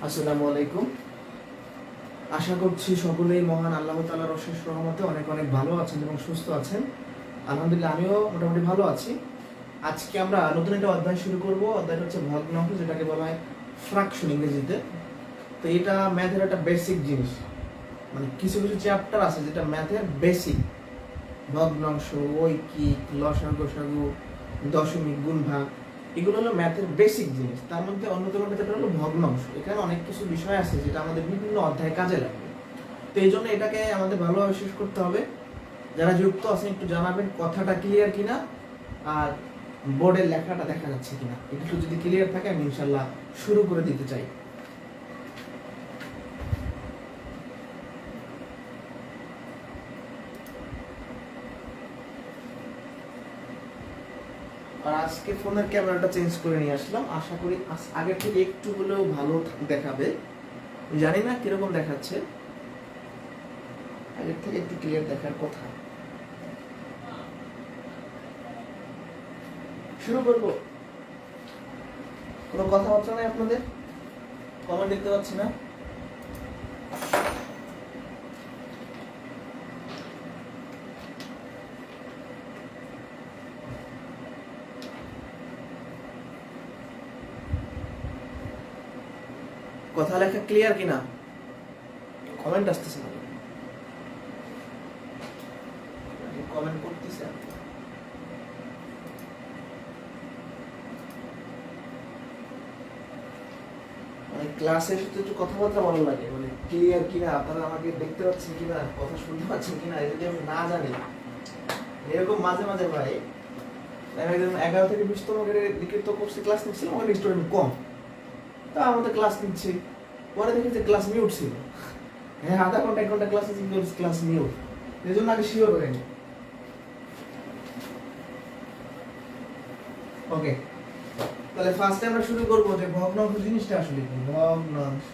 আসসালামু আলাইকুম। আশা করছি সকলেই মহান আল্লাহ তাআলার অশেষ রহমতে অনেক অনেক ভালো আছেন এবং সুস্থ আছেন। আলহামদুলিল্লাহ আমিও মোটামুটি ভালো আছি। আজকে আমরা নতুন একটা অধ্যায় শুরু করব। অধ্যায়টা হচ্ছে ভগ্নাংশ, যেটাকে বলা হয় ফ্র্যাকশন ইংরেজিতে। তো এটা ম্যাথের একটা বেসিক জিনিস, মানে কিছু কিছু চ্যাপ্টার আছে যেটা ম্যাথের বেসিক। ভগ্নাংশ, ঐকিক, লসাগু গসাগু, দশমিক, গুণভাগ, এগুলো হলো ম্যাথের বেসিক জিনিস। তার মধ্যে অন্যতম যেটা হলো ভগ্নাংশ। এখানে অনেক কিছু বিষয় আছে যেটা আমাদের বিভিন্ন অধ্যায়ে কাজে লাগবে। তো এই জন্য এটাকে আমাদের ভালোভাবে শেষ করতে হবে। যারা যুক্ত আছেন একটু জানাবেন কথাটা ক্লিয়ার কিনা, আর বোর্ডের লেখাটা দেখা যাচ্ছে কিনা। একটু যদি ক্লিয়ার থাকে আমি ইনশাল্লাহ শুরু করে দিতে চাই। আর আজকে ফোনের ক্যামেরাটা চেঞ্জ করে নিয়ে আসলাম। আশা করি আগের থেকে একটু হলেও ভালো দেখাবে। জানি না কিরকম দেখাচ্ছে, আগের থেকে একটু ক্লিয়ার দেখার কথা। শুরু করবো। কোনো কথাবার্তা নাই আপনাদের? কমেন্ট দেখতে পাচ্ছি না। কথা লেখা ক্লিয়ার কিনা, কমেন্ট আসতেছে না। কমেন্ট করতেছে। মানে ক্লাসে এসে তো একটু কথাবার্তা ভালো লাগে, মানে ক্লিয়ার কিনা, আপনারা আমাকে দেখতে পাচ্ছেন কিনা, কথা শুনতে পাচ্ছেন কিনা, এটা যদি আমি না জানি। এরকম মাঝে মাঝে ভাই, আমি একদম 11 থেকে 20তম গ্রেডের লিখিত কোর্সে ক্লাস নিচ্ছিলাম, ওখানে স্টুডেন্ট কম। তা আমাদের ক্লাস নিচ্ছি, পরে দেখি যে ক্লাস মিউট ছিল। হ্যাঁ, আধা ঘন্টা 1 ঘন্টা ক্লাস আছে, ক্লাস মিউট। এই জন্য আগে শিওর হয়নি। ওকে, তাহলে ফার্স্টে আমরা শুরু করবো যে ভগ্নাংশ জিনিসটা আসলে কি। ভগ্নাংশ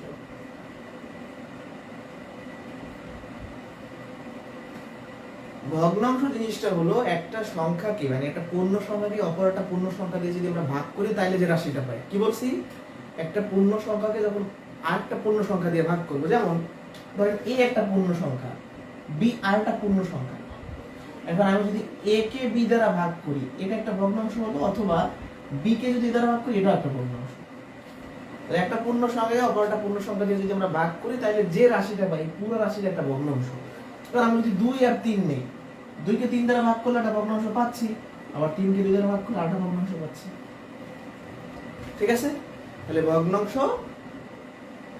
ভগ্নাংশ জিনিসটা হলো একটা সংখ্যাকে, মানে একটা পূর্ণ সংখ্যাকে অপর একটা পূর্ণ সংখ্যা দিয়ে যদি আমরা ভাগ করি তাহলে যে রাশিটা পাই। কি বলছি? একটা পূর্ণ সংখ্যাকে যখন আরেকটা পূর্ণ সংখ্যা দিয়ে ভাগ করবো, যেমন ধরেন এ একটা পূর্ণ সংখ্যা, বি আরেকটা পূর্ণ সংখ্যা। এখন আমি যদি এ কে বি দ্বারা ভাগ করি, এটা একটা ভগ্নাংশ হলো, অথবা বি কে যদি দ্বারা ভাগ করি, এটা একটা ভগ্নাংশ। তাহলে একটা পূর্ণ সংখ্যাকে অপর একটা পূর্ণ সংখ্যা দিয়ে যদি আমরা ভাগ করি তাহলে যে রাশিটা পাই পুরো রাশির একটা ভগ্নাংশ। এবার আমি যদি 2 আর 3 নেই, 2 কে 3 দ্বারা ভাগ করলে একটা ভগ্নাংশ পাচ্ছি, আবার 3 কে 2 দ্বারা ভাগ করলে আরেকটা ভগ্নাংশ পাচ্ছি। ঠিক আছে? তাহলে ভগ্নাংশ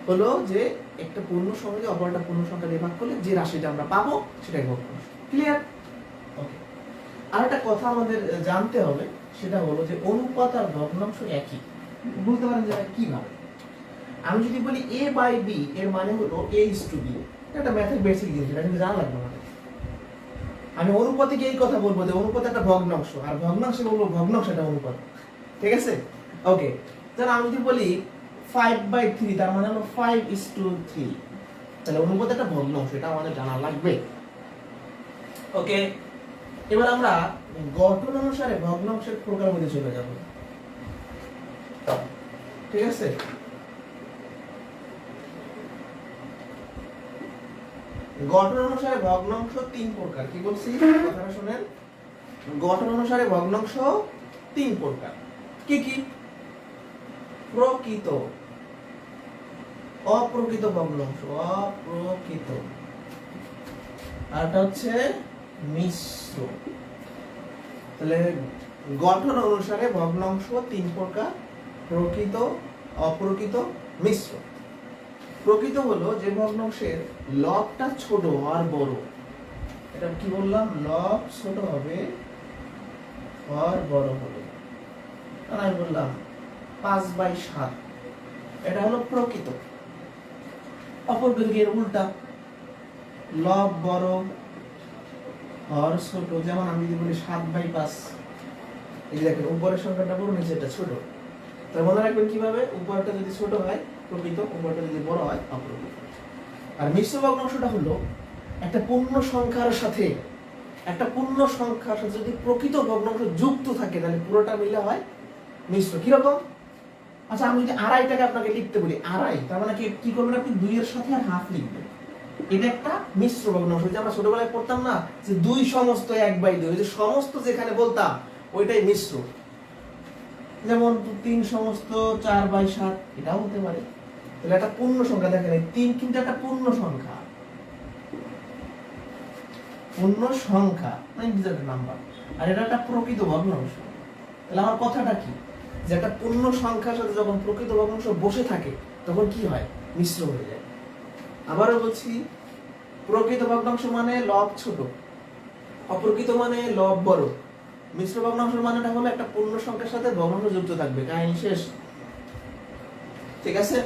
হলো যে একটা পূর্ণ সংখ্যাকে অপর একটা পূর্ণ সংখ্যা দিয়ে ভাগ করলে যে রাশিটা আমরা পাবো সেটাই ভগ্নাংশ। ক্লিয়ার? ওকে। আর একটা কথা আমাদের জানতে হবে, সেটা হলো যে অনুপাত আর ভগ্নাংশ একই। বলতে পারেন যে কিভাবে? আমি যদি বলি a বাই b, এর মানে হলো a is to b। এটা ম্যাথের বেসিক জিনিস, এটা কিন্তু জানা লাগবে আমাদের। আমি অনুপাতে কি এই কথা বলবো যে অনুপাত একটা ভগ্নাংশ, আর ভগ্নাংশে বলবো ভগ্নাংশ একটা অনুপাত। ঠিক আছে? ওকে। তাহলে আমি যদি বলি 5/3, তার মানে হলো 5:3। তাহলে অনুপাত একটা ভগ্নাংশ, এটা আমাদের জানা লাগবে। ওকে, এবার আমরা গঠন অনুসারে ভগ্নাংশের প্রকার মধ্যে চলে যাব। ঠিক আছে? গঠন অনুসারে ভগ্নাংশ 3 প্রকার। কি বলছি কথাটা শুনেন? গঠন অনুসারে ভগ্নাংশ 3 প্রকার। কি কি? প্রকৃত, অপ্রকৃত ভগ্নাংশ, অপ্রকৃত, আর এটা হচ্ছে মিশ্র। তাহলে গঠন অনুসারে ভগ্নাংশ 3 প্রকার: প্রকৃত, অপ্রকৃত, মিশ্র। প্রকৃত হলো যে ভগ্নাংশের লবটা ছোট আর বড়। এটা কি বললাম? লব ছোট হবে আর বড় হবে। আমি বললাম 5/7, এটা হলো প্রকৃত। অপ্রকৃত এর উল্টা, লব বড় আর ছোট। যেমন আমি যদি বলি 7/5, এই দেখেন উপরের সংখ্যাটা বড়, নিচেরটা ছোট। তাহলে মনে রাখবেন কিভাবে? উপরটা যদি ছোট হয় প্রকৃত, উপরটা যদি বড় হয় অপ্রকৃত। আর মিশ্র ভগ্নাংশটা হলো একটা পূর্ণ সংখ্যার সাথে যদি প্রকৃত ভগ্নাংশ যুক্ত থাকে তাহলে পুরোটা মিলে হয় মিশ্র। কিরকম? আচ্ছা আমি যদি আড়াইটাকে আপনাকে লিখতে বলি আড়াই, তার মানে কি করবেন আপনি 2 এর সাথে আর হাফ লিখবেন। এটা একটা মিশ্র ভগ্নাংশ, যে আমরা ছোটবেলায় পড়তাম না যে 2 সমস্ত 1/2, ওই যে সমস্ত যেখানে বলতাম ওইটাই মিশ্র। যেমন 3 সমস্ত 4/7, এটাও হতে পারে। তাহলে একটা পূর্ণ সংখ্যা, দেখেন 3 কিন্তু একটা পূর্ণ সংখ্যা, পূর্ণ সংখ্যা মানে ইন্টিজার নাম্বার, আর এটা একটা প্রকৃত ভগ্নাংশ। তাহলে আমার কথাটা কি, যে একটা পূর্ণ সংখ্যার সাথে যখন প্রকৃত ভগ্নাংশ বসে থাকে তখন কি হয়, মিশ্র হয়ে যায়। আবারও বলছি, প্রকৃত ভগ্নাংশ মানে লব ছোট, অপ্রকৃত মানে লব বড়। মিশ্র ভগ্নাংশ মানেটা হলো একটা পূর্ণ সংখ্যার সাথে ভগ্নাংশ যুক্ত থাকবে, কাহিনী শেষ। ঠিক আছে,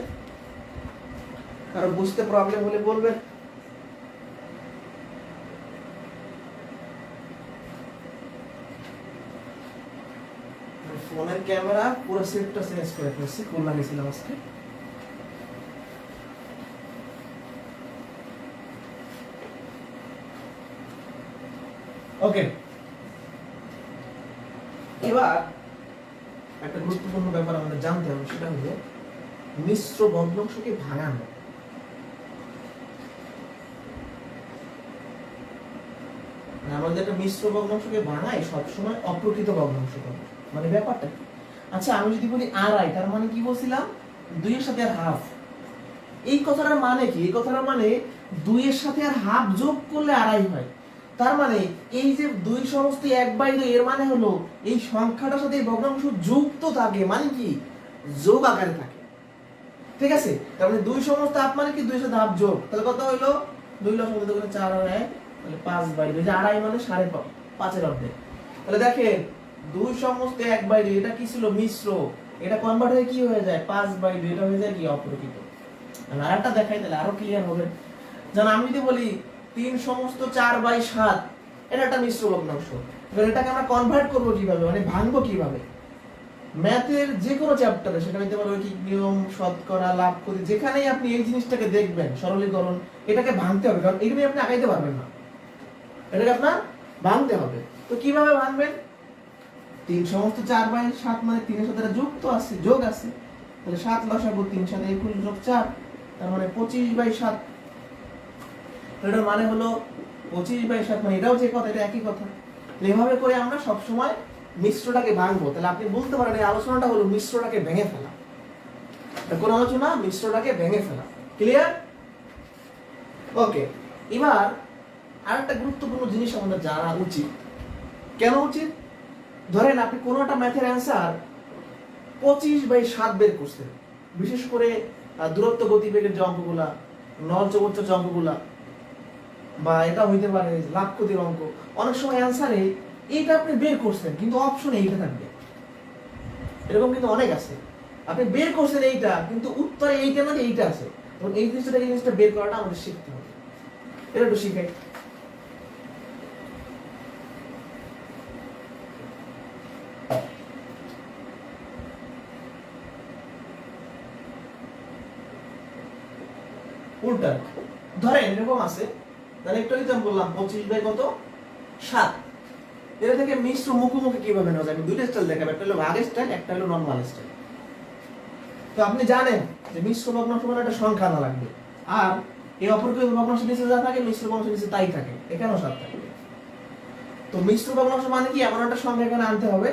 কারো বুঝতে প্রবলেম হলে বলবেন। ফোনের ক্যামেরা পুরো সেটটা চেঞ্জ করে ফেলছি, কোন লাগিয়েছিলাম আজকে। ওকে, এবার একটা গুরুত্বপূর্ণ ব্যাপার আমাদের জানতে হবে, সেটা হলো মিশ্র ভগ্নাংশকে ভাঙানো। আমাদের একটা মিশ্র ভগ্নাংশকে ভাঙাই সবসময় অপ্রকৃত ভগ্নাংশ পাবো, মানে ব্যাপারটা কি। আচ্ছা আমি যদি বলি আড়াই, তার মানে কি বলছিলাম, 2 এর সাথে আর হাফ। এই কথাটার মানে কি, এই কথাটার মানে 2 এর সাথে আর হাফ যোগ করলে আড়াই হয়। তার মানে এই যে 2 সমস্ত 1/2, এর মানে হলো এই সংখ্যাটার সাথে এই ভগ্নাংশ যুক্ত থাকে, মানে কি যোগ আকারে থাকে। ঠিক আছে, তার মানে 2 সমস্ত হাফ মানে কি 2 এর সাথে হাফ যোগ, তাহলে কত হলো 2 লসাগু করতে গেলে 4 আর 1, তাহলে 5/2, যে আড়াই মানে 5.5 এর অর্ধেক। তাহলে দেখেন 2 সমস্ত 1/2, এটা কি ছিল মিশ্র, এটা কনভার্ট হয়ে কি হয়ে যায় 5/2, এটা হয়ে যায় কি অপ্রকৃত। আর একটা দেখাই তাহলে আরো ক্লিয়ার হবে। যেমন আমি যদি বলি 3 সমস্ত 4/7, এটা একটা মিশ্র ভগ্নাংশ। এবার এটাকে আমরা কনভার্ট করব কিভাবে, মানে ভাঙবো কিভাবে। ম্যাথের যে কোনো চ্যাপ্টারে, সেটা হতে পারে ঐকিক নিয়ম, শতকরা, লাভ ক্ষতি, যেখানেই আপনি এই জিনিসটাকে দেখবেন সরলীকরণ, এটাকে ভাঙতে হবে, কারণ এগুলো আপনি আগাইতে পারবেন না, এটাকে আপনার ভাঙতে হবে। তো কিভাবে ভাঙবেন, 3 সমস্ত 4/7 মানে 3 এর সাথে যুক্ত আছে, যোগ আছে, তাহলে 7 লসাগু 3 সাথে 21 যোগ 4, তার মানে 25/7। এটার মানে হলো 25/7, মানে এটাও যে কথা, এটা একই কথা। এভাবে করে আমরা সব সময় মিশ্রটাকে ভাঙবো। তাহলে আপনি বলতে পারেন এই আলোচনাটা হলো মিশ্রটাকে ভেঙে ফেলা। এটা কোন আলোচনা, মিশ্রটাকে ভেঙে ফেলা। ক্লিয়ার? ওকে, এবার আরেকটা গুরুত্বপূর্ণ জিনিস আমাদের জানা উচিত। কেন উচিত, ধরেন আপনি কোন একটা ম্যাথের অ্যান্সার 25/7 বের করছেন, বিশেষ করে দূরত্ব গতিবেগের যে অঙ্কগুলা, নল চৌবচ্চার যে অঙ্কগুলা, বা এটা হইতে পারে লাভ ক্ষতির অঙ্ক। অনেক সময় অ্যান্সারে এইটা আপনি বের করছেন কিন্তু অপশনে এইটা থাকবে, এরকম কিন্তু অনেক আছে। আপনি বের করছেন এইটা কিন্তু উত্তরে এইটা মানে এইটা আছে, তখন এই জিনিসটা বের করাটা আমাদের শিখতে হবে। এটা একটু শিখাই। উল্টা ধরেন এরকম আছে, তাহলে একটু আগে আমি বললাম 25/7, এটা থেকে মিশ্র মুখোমুখি কিভাবে নেওয়া যায়, আমি দুইটা স্টাইল দেখাবো, একটা হলো ভাগ স্টাইল, একটা হলো নরমাল স্টাইল। তো আপনি জানেন যে মিশ্র ভগ্নাংশ মানে একটা সংখ্যা না লাগবে, আর এই অপরকৃত ভগ্নাংশ নিচে যা থাকে মিশ্র ভগ্নাংশ নিচে তাই থাকে, এখানেও 7 থাকবে। তো মিশ্র ভগ্নাংশ মানে কি, এমন একটা সংখ্যা এখানে আনতে হবে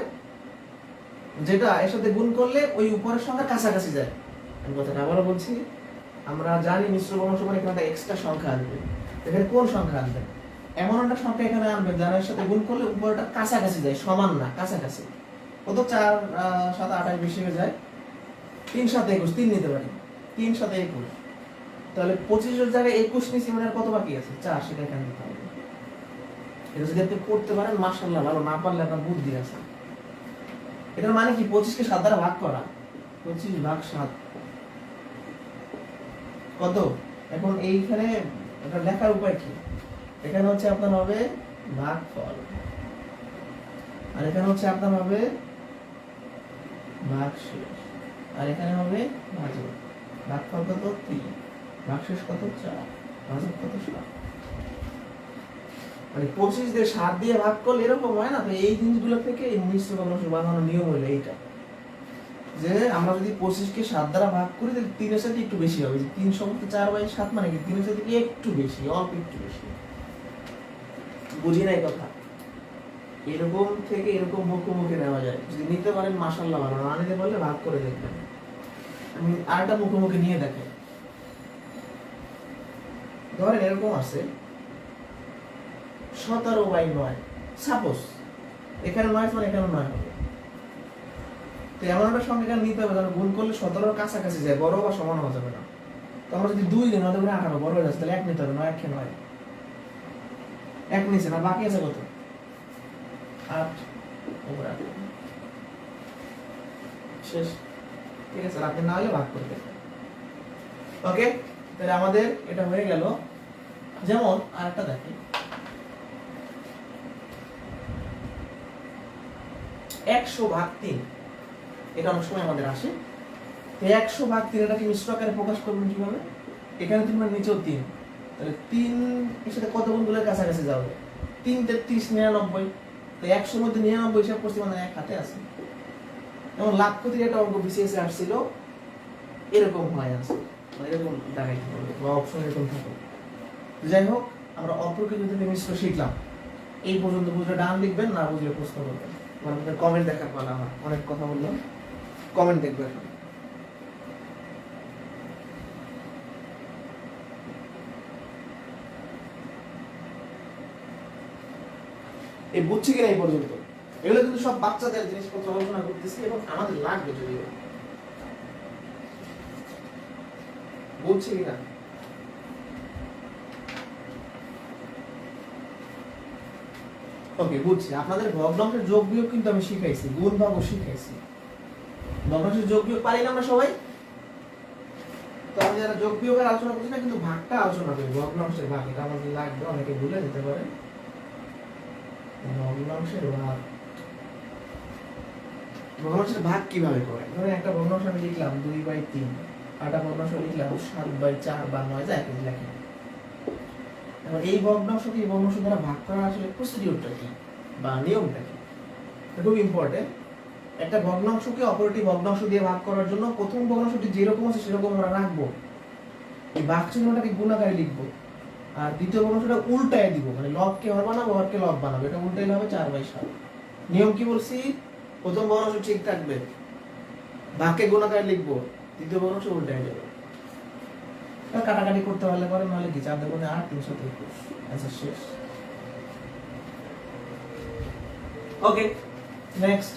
যেটা এর সাথে গুণ করলে ওই উপরের সংখ্যার কাছাকাছি যায়। আমি কথাটা আবারও বলছি, আমরা জানি মিশ্র ভগ্নাংশ মানে এখানে একটা এক্সট্রা সংখ্যা আসবে। এখানে কোন সংখ্যা আনবেন, এমন একটা সংখ্যা এখানে আনবেন যার সাথে গুণ করলে উপরটা কাছাকাছি যায়, সমান না কাছাকাছি। কত 4 7 28 বেশি হয়ে যায়, 3 7 21, 3 নিতে পারি, 3 7 21, তাহলে 25 এর জায়গায় 21 নিছি, মানে আর কত বাকি আছে 4, সেটা এখানে দিতে হবে। এটা যদি আপনি করতে পারেন মাশাআল্লাহ, ভালো, না পারলে আপনার বুদ্ধি আছে। এটার মানে কি 25 কে 7 দ্বারা ভাগ করা, 25/7 কত। এখন এইখানে এটা লেখার উপায় কি, এখানে হচ্ছে আপনার হবে ভাগফল, আর এখানে হচ্ছে আপনার হবে ভাগশেষ, আর এখানে হবে ভাজক। ভাগফল কত 3, ভাগশেষ কত 4, ভাজক কত 7। মানে 25 দিয়ে 7 দিয়ে ভাগ করলে এরকম হয় না। তো এই জিনিসগুলো থেকে এই মিশ্র ভগ্নাংশ বানানোর নিয়ম হলো এইটা, যে আমরা যদি 25-কে 7 দ্বারা ভাগ করি তাহলে 3-এর সাথে একটু বেশি হবে, যে 3 সমস্ত 4/7 মানে কি 3-এর সাথে কি একটু বেশি, অল্প একটু বেশি। বুঝি নাই কথা? এরকম থেকে এরকম মুখোমুখি নেওয়া যায়, যদি নিতে পারেন মাশাআল্লাহ ভালো, না নিতে পারলে ভাগ করে দেখবেন। আমি আরেকটা মুখোমুখি নিয়ে দেখেন, ধরেন এরকম আছে 17/9, সাপোজ এখানে 9 মানে এখানে 9 হবে, তো এমন একটা সংখ্যা এখানে নিতে হবে যেন গুণ করলে 17-এর কাছাকাছি যায়, বড় বা সমান হওয়া যাবে না। তো আমরা যদি 2 দিন আমাদের 18 বড় হয়ে যাচ্ছে, তাহলে 1 নিতে হবে, 9 1 9, 1 নিচে না, বাকি আছে কত? 8 উপরে 8 শেষ। ঠিক আছে, আপনি না হলে ভাগ করে দেবেন। ওকে, তাহলে আমাদের এটা হয়ে গেল। যেমন আরেকটা দেখি, 100/3, এটা অনেক সময় আমাদের আসে। 100/3 এটাকে মিশ্র আকারে প্রকাশ করবেন কিভাবে? এখানে 3 মানে নিচেও 3, তাহলে 3 এর সাথে কত গুণ করলে কাছাকাছি যাবে? 3 33 99, তো 100 এর মধ্যে 99 হিসাব করছি মানে এক হাতে আছে। এবং লাভ ক্ষতির একটা অঙ্ক বিসিএস এ আসছিল, এরকম হয় আছে, মানে এরকম দেখাইতে হবে বা অপশন এরকম থাকে। যাই হোক, আমরা অপ্রকৃত থেকে মিশ্র শিখলাম। এই পর্যন্ত বুঝলে ডান লিখবেন, না বুঝলে প্রশ্ন করবেন। মানে কমেন্ট দেখার পালা, আমার অনেক কথা বললাম, কমেন্ট দেখবেন। এই বুঝছি কিনা এই পর্যন্ত? এগুলো কিন্তু সব বাচ্চাদের জিনিসপত্র আলোচনা করতেছি এবং আমাদের লাগবে যদিও। বুঝছি কিনা? ওকে, বুঝছি। আপনাদের ভগ্নাংশের যোগ বিয়োগ কিন্তু আমি শিখাইছি, গুণ ভাগও শিখাইছি। ভগ্নাংশের যোগ বিয়োগ পারি না আমরা সবাই? তো আমি যারা যোগ বিয়োগের আলোচনা করছি না, কিন্তু ভাগটা আলোচনা করি, ভগ্নাংশের ভাগ, এটা আমাদের লাগবে, অনেকে ভুলে যেতে পারে। ভগ্নাংশের ভাগ, ভগ্নাংশের ভাগ কিভাবে করে? ধরেন একটা ভগ্নাংশ আমি লিখলাম 2/3, আরেকটা ভগ্নাংশ লিখলাম 7/4 বা 9, যা একই লেখি। এখন এই ভগ্নাংশকে এই ভগ্নাংশ দ্বারা ভাগ করার আসলে প্রসিডিউরটা কি বা নিয়মটা কি? এটা খুব ইম্পর্টেন্ট। একটা ভগ্নাংশকে অপরটি ভগ্নাংশ দিয়ে ভাগ করার জন্য প্রথম ভগ্নাংশটি যেরকম আছে সেরকম আমরা রাখবো, এই ভাগ চিহ্নটাকে গুণ আকারে লিখবো, আর দ্বিতীয় ভগ্নাংশটা উল্টায় দিব, মানে লবকে হর বানাবো, হরকে লব বানাবো, এটা উল্টাইলে হবে 4/7। নিয়ম কি বলছি? প্রথম ভগ্নাংশ ঠিক থাকবে, ভাগকে গুণ আকারে লিখবো, দ্বিতীয় ভগ্নাংশ উল্টায় যাবে। কাটাকাটি করতে পারলে পরে, নাহলে কি 4 দুগুণে 8, 323, আনসার শেষ। ওকে, নেক্সট।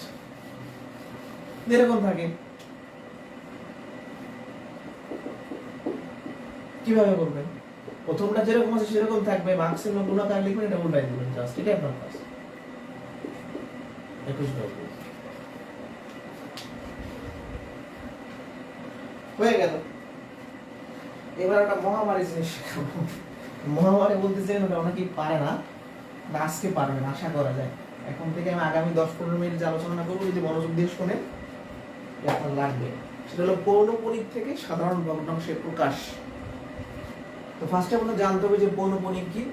এরকম থাকে, কিভাবে করবেন? প্রথমটা যেরকম আছে সেরকম থাকবে, ম্যাক্সিমাম গুণাকার লিখবেন, এটা উল্টাই দিবেন, জাস্ট এটাই আপনার কাজ। 21 হয়ে গেল। এবার একটা মহামারী জিনিস শেখাবো। মহামারী বলতে চাই ওটা অনেকেই পারে না, আজকে পারবেন আশা করা যায়। এখন থেকে আমি আগামী 10-15 মিনিট যে আলোচনা করবো, যদি মনোযোগ দিয়ে শোনেন, আপনার লাগবে। সেটা হলো পৌনঃপুনিক থেকে সাধারণ ভগ্নাংশের প্রকাশ। তো ফার্স্টে আপনার জানতে হবে যে পৌনঃপুনিক কি।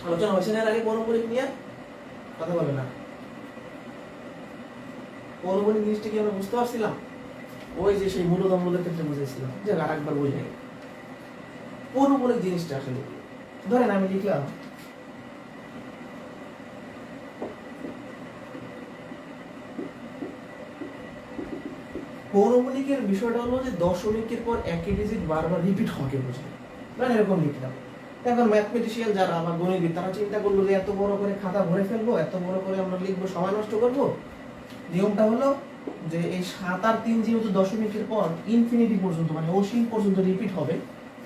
আলোচনা হয়েছে না আগে পৌনঃপুনিক নিয়ে? কথা বলে না। পৌনঃপুনিক জিনিসটা কি আমরা বুঝতে পারছিলাম? ওই যে সেই মূলধনগুলোর ক্ষেত্রে বুঝেছিলাম, যে আরেকবার বুঝাই। পৌনঃপুনিক জিনিসটা আসলে ধরেন আমি লিখলাম পৌনঃপুনিকের বিষয়টা হলো যে দশমিকের পর একই ডিজিট বারবার রিপিট হওয়াকে বোঝায়। মানে এরকম লিখলাম। এখন ম্যাথমেটিশিয়ান যারা আমার গণিতবিদ, তারা চিন্তা করলো যে এত বড় করে খাতা ভরে ফেলবো, এত বড় করে আমরা লিখবো, সময় নষ্ট করবো। নিয়মটা হলো যে এই 7 আর 3 যেহেতু দশমিকের পর ইনফিনিটি পর্যন্ত, মানে অসীম পর্যন্ত রিপিট হবে,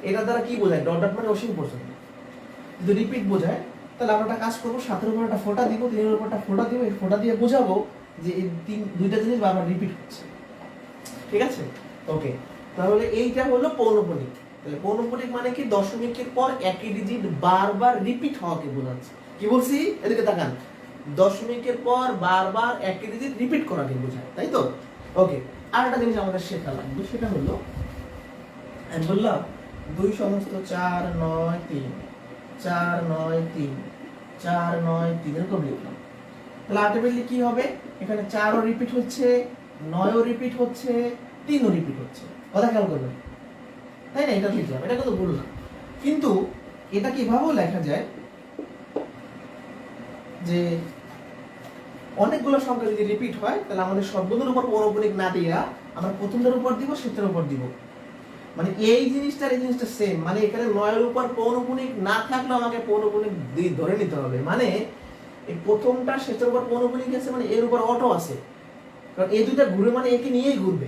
এটা দ্বারা কি বোঝায়? ডট ডট মানে অসীম পর্যন্ত। যদি রিপিট বোঝায়, তাহলে আমরা একটা কাজ করবো, 7 এর উপর একটা ফোঁটা দিব, 3 এর উপর একটা ফোঁটা দিব, এই ফোঁটা দিয়ে বোঝাবো যে এই দুইটা জিনিস বারবার রিপিট হচ্ছে। ঠিক আছে? ওকে, তাহলে এইটা হলো পৌনঃপুনিক। তাহলে পৌনঃপুনিক মানে কি? দশমিকের পর একই ডিজিট বারবার রিপিট হওয়াকে বোঝাচ্ছে। কি বলছি? এদিকে তাকান। দশমিকের পর বারবার একই ডিজিট রিপিট করাকে বোঝায়, তাই তো? ওকে, আর একটা জিনিস আমাদের শেখা লাগবে, সেটা হলো আমি বললাম 2 সমস্ত 4 9 3, 4 9 3, 4 9 3 এরকম লিখলাম। তাহলে আলটিমেটলি কি হবে? এখানে 4ও রিপিট হচ্ছে, 9ও রিপিট হচ্ছে, 3ও রিপিট হচ্ছে। কথা খেয়াল করবেন, তাই না? এটা লিখলাম, এটা কিন্তু ভুল না। কিন্তু এটা কিভাবেও লেখা যায় যে অনেকগুলো সংখ্যা যদি রিপিট হয় তাহলে আমাদের সবগুলোর উপর পৌনঃপুনিক না দিয়া আমরা প্রথমটার উপর দিব, শেষের উপর দিব। মানে এই জিনিসটা সেম। মানে এখানে 9 এর উপর পৌনঃপুনিক না থাকলেও আমাকে পৌনঃপুনিক ধরে নিতে হবে। মানে এই প্রথমটা শেষের উপর পৌনঃপুনিক আছে, মানে এর উপর অটো আছে, কারণ এই দুইটা ঘুরে মানে একে নিয়েই ঘুরবে।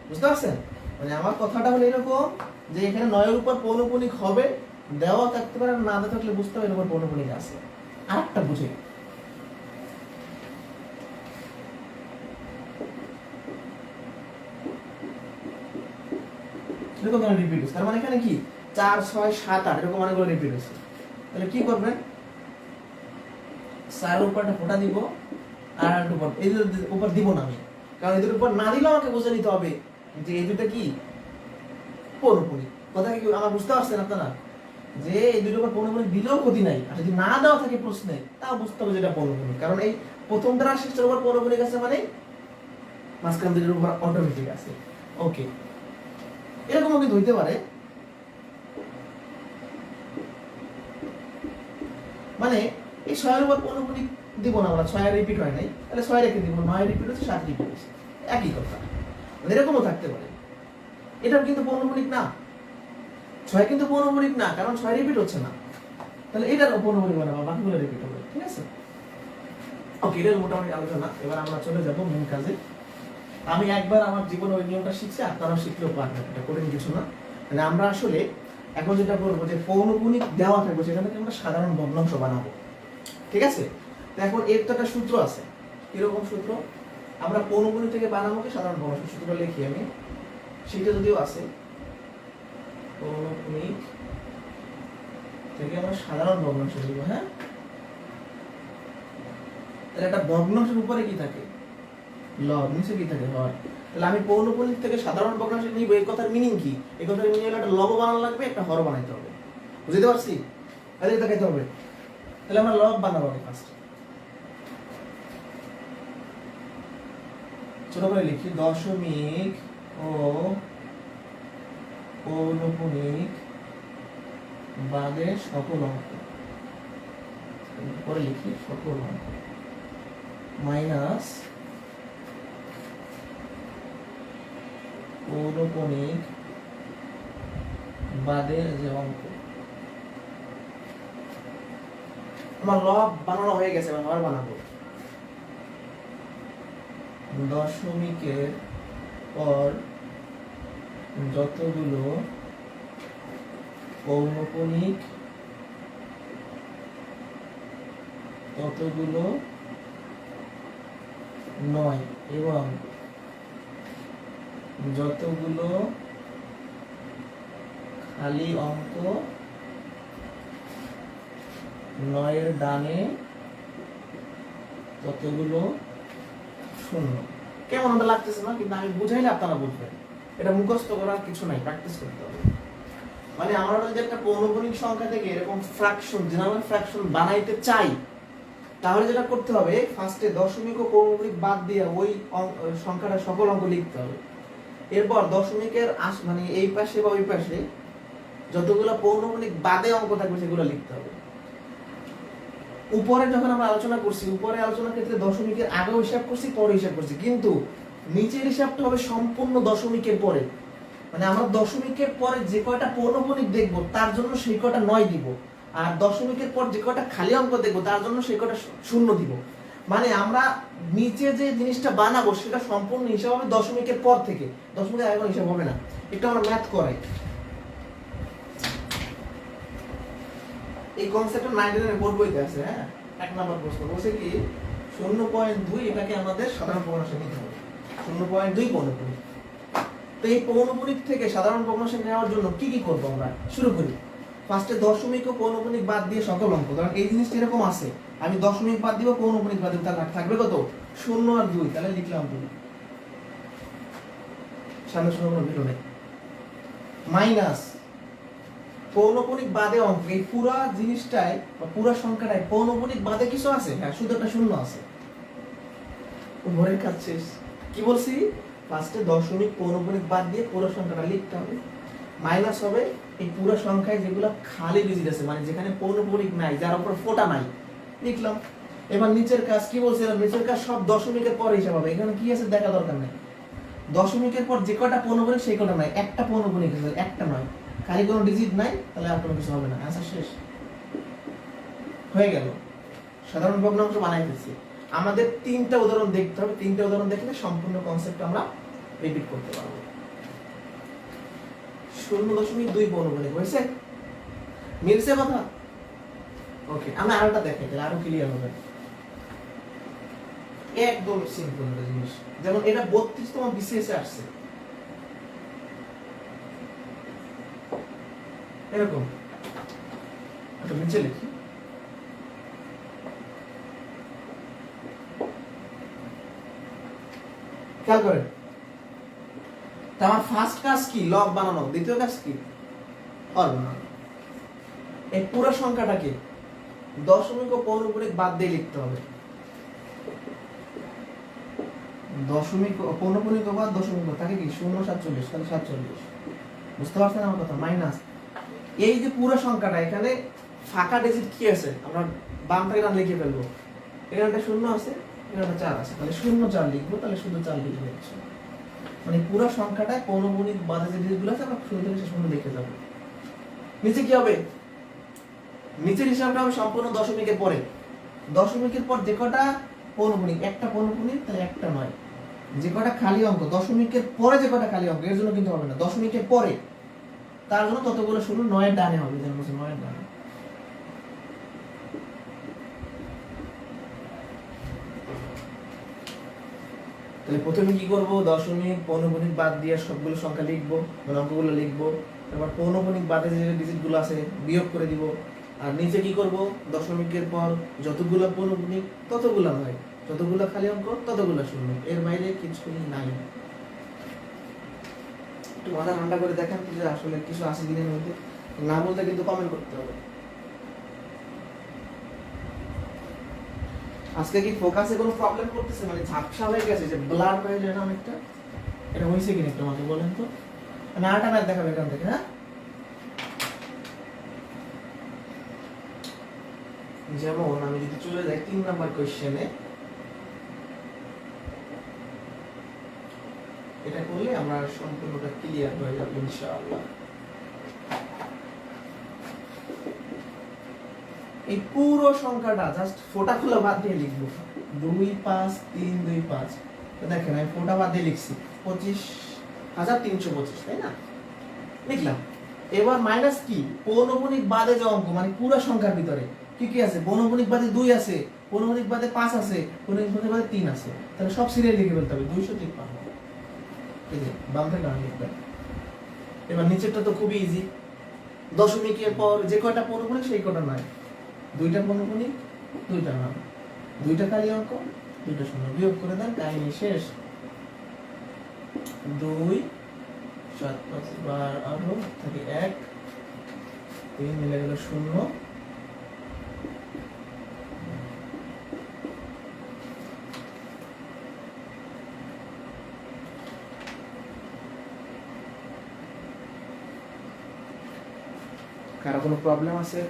বুঝতে পারছেন? মানে আমার কথাটা হলো এরকম যে এখানে 9 এর উপর পৌনঃপুনিক হবে, দেওয়া থাকতে পারে, না দেওয়া থাকলে বুঝতে হবে এর উপর পৌনঃপুনিক আছে। আরেকটা বুঝে, এরকম রিপিট হচ্ছে, তার মানে এখানে কি 4, 6, 7, 8 এরকম অনেকগুলো রিপিট হচ্ছে। তাহলে কি করবেন, 4 এর উপরটা ফোঁটা দিব, আর 8 উপর, এদের উপর দিব না আমি, কারণ এদের উপর না দিলে আমাকে বুঝে নিতে হবে যে এই দুটো কি পৌনঃপুনিক। কথা কি আমার বুঝতে পারছেন আপনারা? যে এই দুটোর উপর পৌনঃপুনিক দিলেও ক্ষতি নাই, আর যদি না দেওয়া থাকে প্রশ্নে তাও বুঝতে হবে যেটা পৌনঃপুনিক, কারণ এই প্রথমটা আর শেষটার উপর পৌনঃপুনিক আছে, মানে মাঝখান দুটোর উপর অটোমেটিক আছে। ওকে, এরকমও কিন্তু হইতে পারে, মানে এই 6 এর উপর পৌনঃপুনিক দিব না আমরা, 6 এর রিপিট হয় নাই, তাহলে 6 রেখে দিব, 9 রিপিট হচ্ছে, 7 রিপিট হচ্ছে, একই কথা। মানে এরকমও থাকতে পারে। এটাও কিন্তু পৌনঃপুনিক না, 6 কিন্তু পৌনঃপুনিক না, কারণ 6 রিপিট হচ্ছে না, তাহলে এটার পৌনঃপুনিক বানাবো, বাকিগুলো রিপিট হবে। ঠিক আছে? ওকে, এটার মোটামুটি আলোচনা। এবার আমরা চলে যাব মূল কাজে। আমি একবার আমার জীবনে ওই নিয়মটা শিখছি, আপনারাও শিখলেও পারবেন, এটা কঠিন কিছু না। মানে আমরা আসলে এখন যেটা করবো যে পৌনঃপুনিক দেওয়া থাকবে সেখান থেকে আমরা সাধারণ ভগ্নাংশ বানাবো। ঠিক আছে? তো এখন এর তো একটা সূত্র আছে। কিরকম সূত্র? আমরা পৌনঃপুনিক থেকে বানাবো কি সাধারণ ভগ্নাংশ, সূত্রটা লিখি আমি, সেটা যদিও আছে। পৌনঃপুনিক থেকে আমরা সাধারণ ভগ্নাংশ নিব। হ্যাঁ, তাহলে একটা ভগ্নাংশের উপরে কি থাকে? লব, নিচে কি থাকে? হর। তাহলে আমি পৌনঃপুনিক থেকে সাধারণ ভগ্নাংশ নিব, এই কথার মিনিং কি? এই কথার মিনিং হলো একটা লব বানানো লাগবে, একটা হর বানাইতে হবে। বুঝতে পারছি? তাহলে এটা খাইতে হবে। তাহলে আমরা লব বানাবো ফার্স্ট। ছোট করে লিখি, দশমিক ও পৌনঃপুনিক বাদে সকল অঙ্ক, পরে লিখি সকল অঙ্ক, মাইনাস পৌনঃপুনিক বাদের যে অঙ্ক। আমার লব বানানো হয়ে গেছে, এবার হর বানাবো। দশমিকের পর যতগুলো পৌনঃপুনিক ততগুলো নয়, এবং যতগুলো খালি অঙ্ক নয়ের ডানে ততগুলো শূন্য। কেমন আমাদের লাগতেছে না? কিন্তু আমি বুঝাইলে আপনারা বুঝবেন, এটা মুখস্থ করার কিছু নাই, প্র্যাকটিস করতে হবে। মানে আমরা যদি একটা পৌনঃপুনিক সংখ্যা থেকে এরকম ফ্র্যাকশন, জেনারেল ফ্র্যাকশন বানাইতে চাই, তাহলে যেটা করতে হবে, ফার্স্টে দশমিক ও পৌনঃপুনিক বাদ দিয়ে ওই সংখ্যাটা সকল অঙ্ক লিখতে হবে। এরপর দশমিকের মানে এই পাশে বা ওই পাশে যতগুলো পৌনঃপুনিক বাদে অঙ্ক থাকবে সেগুলো লিখতে হবে। উপরে যখন আমরা আলোচনা করছি, উপরে আলোচনার ক্ষেত্রে দশমিকের আগেও হিসাব করছি, পরে হিসাব করছি, কিন্তু নিচের হিসাবটা হবে সম্পূর্ণ দশমিকের পরে। মানে আমরা দশমিকের পরে যে কয়টা পৌনঃপুনিক দেখবো তার জন্য সেই কয়টা 9 দিব, আর দশমিকের পর যে কয়টা খালি অঙ্ক দেখবো তার জন্য সেই কয়টা শূন্য দিব। মানে আমরা নিচে যে জিনিসটা বানাবো সেটা সম্পূর্ণ হিসাব হবে দশমিকের পর থেকে, দশমিকের আগে হিসাব হবে না। একটু আমরা ম্যাথ করাই। এই কনসেপ্টটা 9 এর বোর্ড বইতে আছে। হ্যাঁ, 1 নাম্বার প্রশ্ন বলছে কি 0.2 এটাকে আমাদের সাধারণ ভগ্নাংশ নিতে হবে। 0.2 পৌনঃপুনিক। তো এই পৌনঃপুনিক থেকে সাধারণ ভগ্নাংশ নেওয়ার জন্য কি কি করব আমরা? শুরু করি। ফার্স্টে দশমিক ও পৌনঃপুনিক বাদ দিয়ে সকল অঙ্ক, কারণ এই জিনিসটা এরকম আছে, আমি দশমিক বাদ দিব, পৌনঃপুনিক বাদ দিব, তাহলে থাকবে কত? 0 আর 2, তাহলে লিখলাম 2, সামনে 0 কোনো ভ্যালু নেই, মাইনাস পৌনঃপুনিক বাদে অঙ্ক। এই পুরো জিনিসটাই বা পুরো সংখ্যাটাই পৌনঃপুনিক বাদে কিছু আছে? হ্যাঁ, শুধু একটা শূন্য আছে। উপরের কাজ শেষ। কি বলছি, ফার্স্টে দশমিক পৌনপুনিক বাদ দিয়ে পুরো সংখ্যাটা লিখতে হবে, মাইনাস হবে এই পুরো সংখ্যায় যেগুলো খালি ডিজিট আছে, মানে যেখানে পৌনপুনিক নাই, যার উপর ফোঁটা নাই, লিখলাম। এবার নিচের কাজ কি বলছিলাম, নিচের কাজ সব দশমিকের পরে হিসাব হবে। এখানে কি আছে দেখা দরকার নাই, দশমিকের পর যে কটা পৌনপুনিক সেই কটা নাই, একটা পৌনপুনিক আছে, একটা নয়, খালি কোনো ডিজিট নাই, তাহলে আর কোনো কিছু হবে না। আচ্ছা শেষ হয়ে গেল, সাধারণ ভগ্নাংশ বানাই ফেলছি। আমাদের তিনটা উদাহরণ দেখতে হবে, তিনটা উদাহরণ দেখলে সম্পূর্ণ কনসেপ্ট আমরা রিপিট করতে পারবো। 0.2 পৌনপুনিক হয়েছে, মিলছে কথা? ওকে, আমরা আরেকটা দেখাই তাহলে আরো ক্লিয়ার হবে। একদম সিম্পল একটা জিনিস, যেমন এটা 32তম বিসিএস এ আসছে এরকম। একটা নিচে লিখি, খেয়াল করেন। তা আমার ফার্স্ট কাজ কি, লব বানানো। দ্বিতীয় কাজ কি, হর বানানো। এই পুরো সংখ্যাটাকে দশমিক ও পৌনপুনিক বাদ দিয়ে লিখতে হবে। দশমিক ও পৌনপুনিক বাদ দশমিক তাকে কি 0.47, তাহলে 47। বুঝতে পারছেন আমার কথা? মাইনাস এই যে পুরো সংখ্যাটা, এখানে ফাঁকা ডিজিট কি আছে, আমরা বাম থেকে ডান লিখে ফেলবো। এখানে একটা 0 আছে, এখানে একটা 4 আছে, তাহলে 0.4 লিখবো, তাহলে শুধু 4 লিখবো। মানে পুরো সংখ্যাটায় পৌনপুনিক বাদে যে ডিজিটগুলো আছে আমরা শুরু থেকে শেষ পর্যন্ত লিখে যাব। নিচে কি হবে, নিচের হিসাবটা হবে সম্পূর্ণ দশমিকের পরে। দশমিকের পর যে কটা পৌনপুনিক, একটা পৌনপুনিক, তাহলে একটা নয়। যে কটা খালি অঙ্ক, দশমিকের পরে যে কটা খালি অঙ্ক, এর জন্য কিন্তু হবে না, দশমিকের পরে, তার জন্য ততগুলো শুরু 9-এর ডানে হবে, যেমন 9-এর ডানে। তাহলে প্রথমে কি করব, দশমিক পৌনপুনিক বাদ দিয়ে সবগুলো সংখ্যা লিখবো, মানে অঙ্কগুলো লিখবো। তারপর পৌনপুনিক বাদে যে ডিজিটগুলো আছে বিয়োগ করে দিব। আর নিচে কি করব, দশমিকের পর যতগুলো পৌনপুনিক ততগুলো নয়, যতগুলো খালি অঙ্ক ততগুলো শূন্য, এর বাইরে কিছুই নাই। একটু মাথা ঠান্ডা করে দেখেন যে আসলে কিছু আছে দিনের মধ্যে, না বলতে কিন্তু কমেন্ট করতে হবে। আজকে কি ফোকাসে কোনো প্রবলেম করতেছে, মানে ঝাপসা হয়ে গেছে, যে ব্লার হয়ে যায় না অনেকটা, এটা হয়েছে কিনা একটু আমাকে বলেন তো। মানে আরেকটা ম্যাথ দেখাবে এখান থেকে। হ্যাঁ, যেমন আমি যদি চলে যাই 3 নাম্বার কোশ্চেনে, এটা করলে আমরা সম্পূর্ণটা ক্লিয়ার হয়ে যাবে ইনশাআল্লাহ। এই পুরো সংখ্যাটা জাস্ট ফোঁটা খোলা বাদ দিয়ে লিখবো, 2 5 3 2 5। তো দেখেন আমি ফোঁটা বাদ দিয়ে লিখছি 25,325, তাই না? লিখলাম। এবার মাইনাস কি, পৌনপুনিক বাদে যে অঙ্ক, মানে পুরো সংখ্যার ভিতরে কি কি আছে, পৌনপুনিক বাদে 2 আছে, পৌনপুনিক বাদে 5 আছে, পৌনপুনিক বাদে 3 আছে, তাহলে সব সিরিয়াল লিখে ফেলতে হবে 253। এই যে বাম থেকে ডান লিখবেন। এবার নিচেরটা তো খুবই ইজি, দশমিকের পর যে কয়টা পৌনপুনিক সেই কয়টা নয়, 2টা পৌনপুনিক 2টা নয়, 2টা খালি অঙ্ক 2টা শূন্য, বিয়োগ করে দেন, কাহিনী শেষ। 2 7 5 12 18 থেকে 1 3 মিলে গেল 0। কারো কোনো প্রবলেম আছে?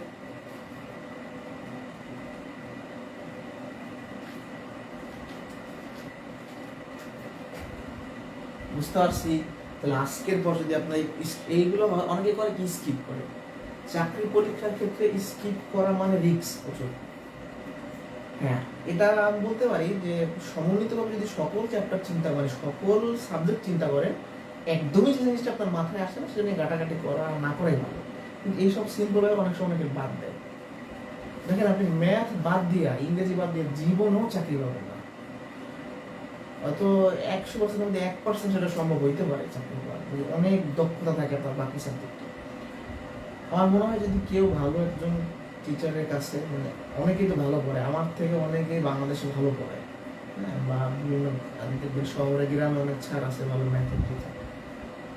বুঝতে পারছি। তাহলে আজকের পর যদি আপনার এইগুলো অনেকে করে কি স্কিপ করে, চাকরি পরীক্ষার ক্ষেত্রে স্কিপ করা মানে রিস্ক প্রচুর। হ্যাঁ, এটা আমি বলতে পারি যে সমন্বিতভাবে যদি সকল চ্যাপ্টার চিন্তা করে, সকল সাবজেক্ট চিন্তা করে, একদমই যে জিনিসটা আপনার মাথায় আসে না সেটা নিয়ে ঘাটাঘাটি করা না করাই ভালো। কিন্তু এইসব সিম্পল অনেক সময় অনেকে বাদ দেয়। দেখেন আপনি ম্যাথ বাদ দিয়া, ইংরেজি বাদ দিয়ে জীবনও চাকরি পাবেন না। হয়তো 100% মধ্যে 1% সেটা সম্ভব হইতে পারে চাকরি পাওয়া, অনেক দক্ষতা থাকে তার বাকি সাবজেক্টে। আমার মনে হয় যদি কেউ ভালো একজন টিচারের কাছে, মানে অনেকেই তো ভালো পড়ে, আমার থেকে অনেকেই বাংলাদেশে ভালো পড়ে, হ্যাঁ, বা বিভিন্ন শহরে গ্রামে অনেক ছাড় আছে ভালো ম্যাথের টিচার,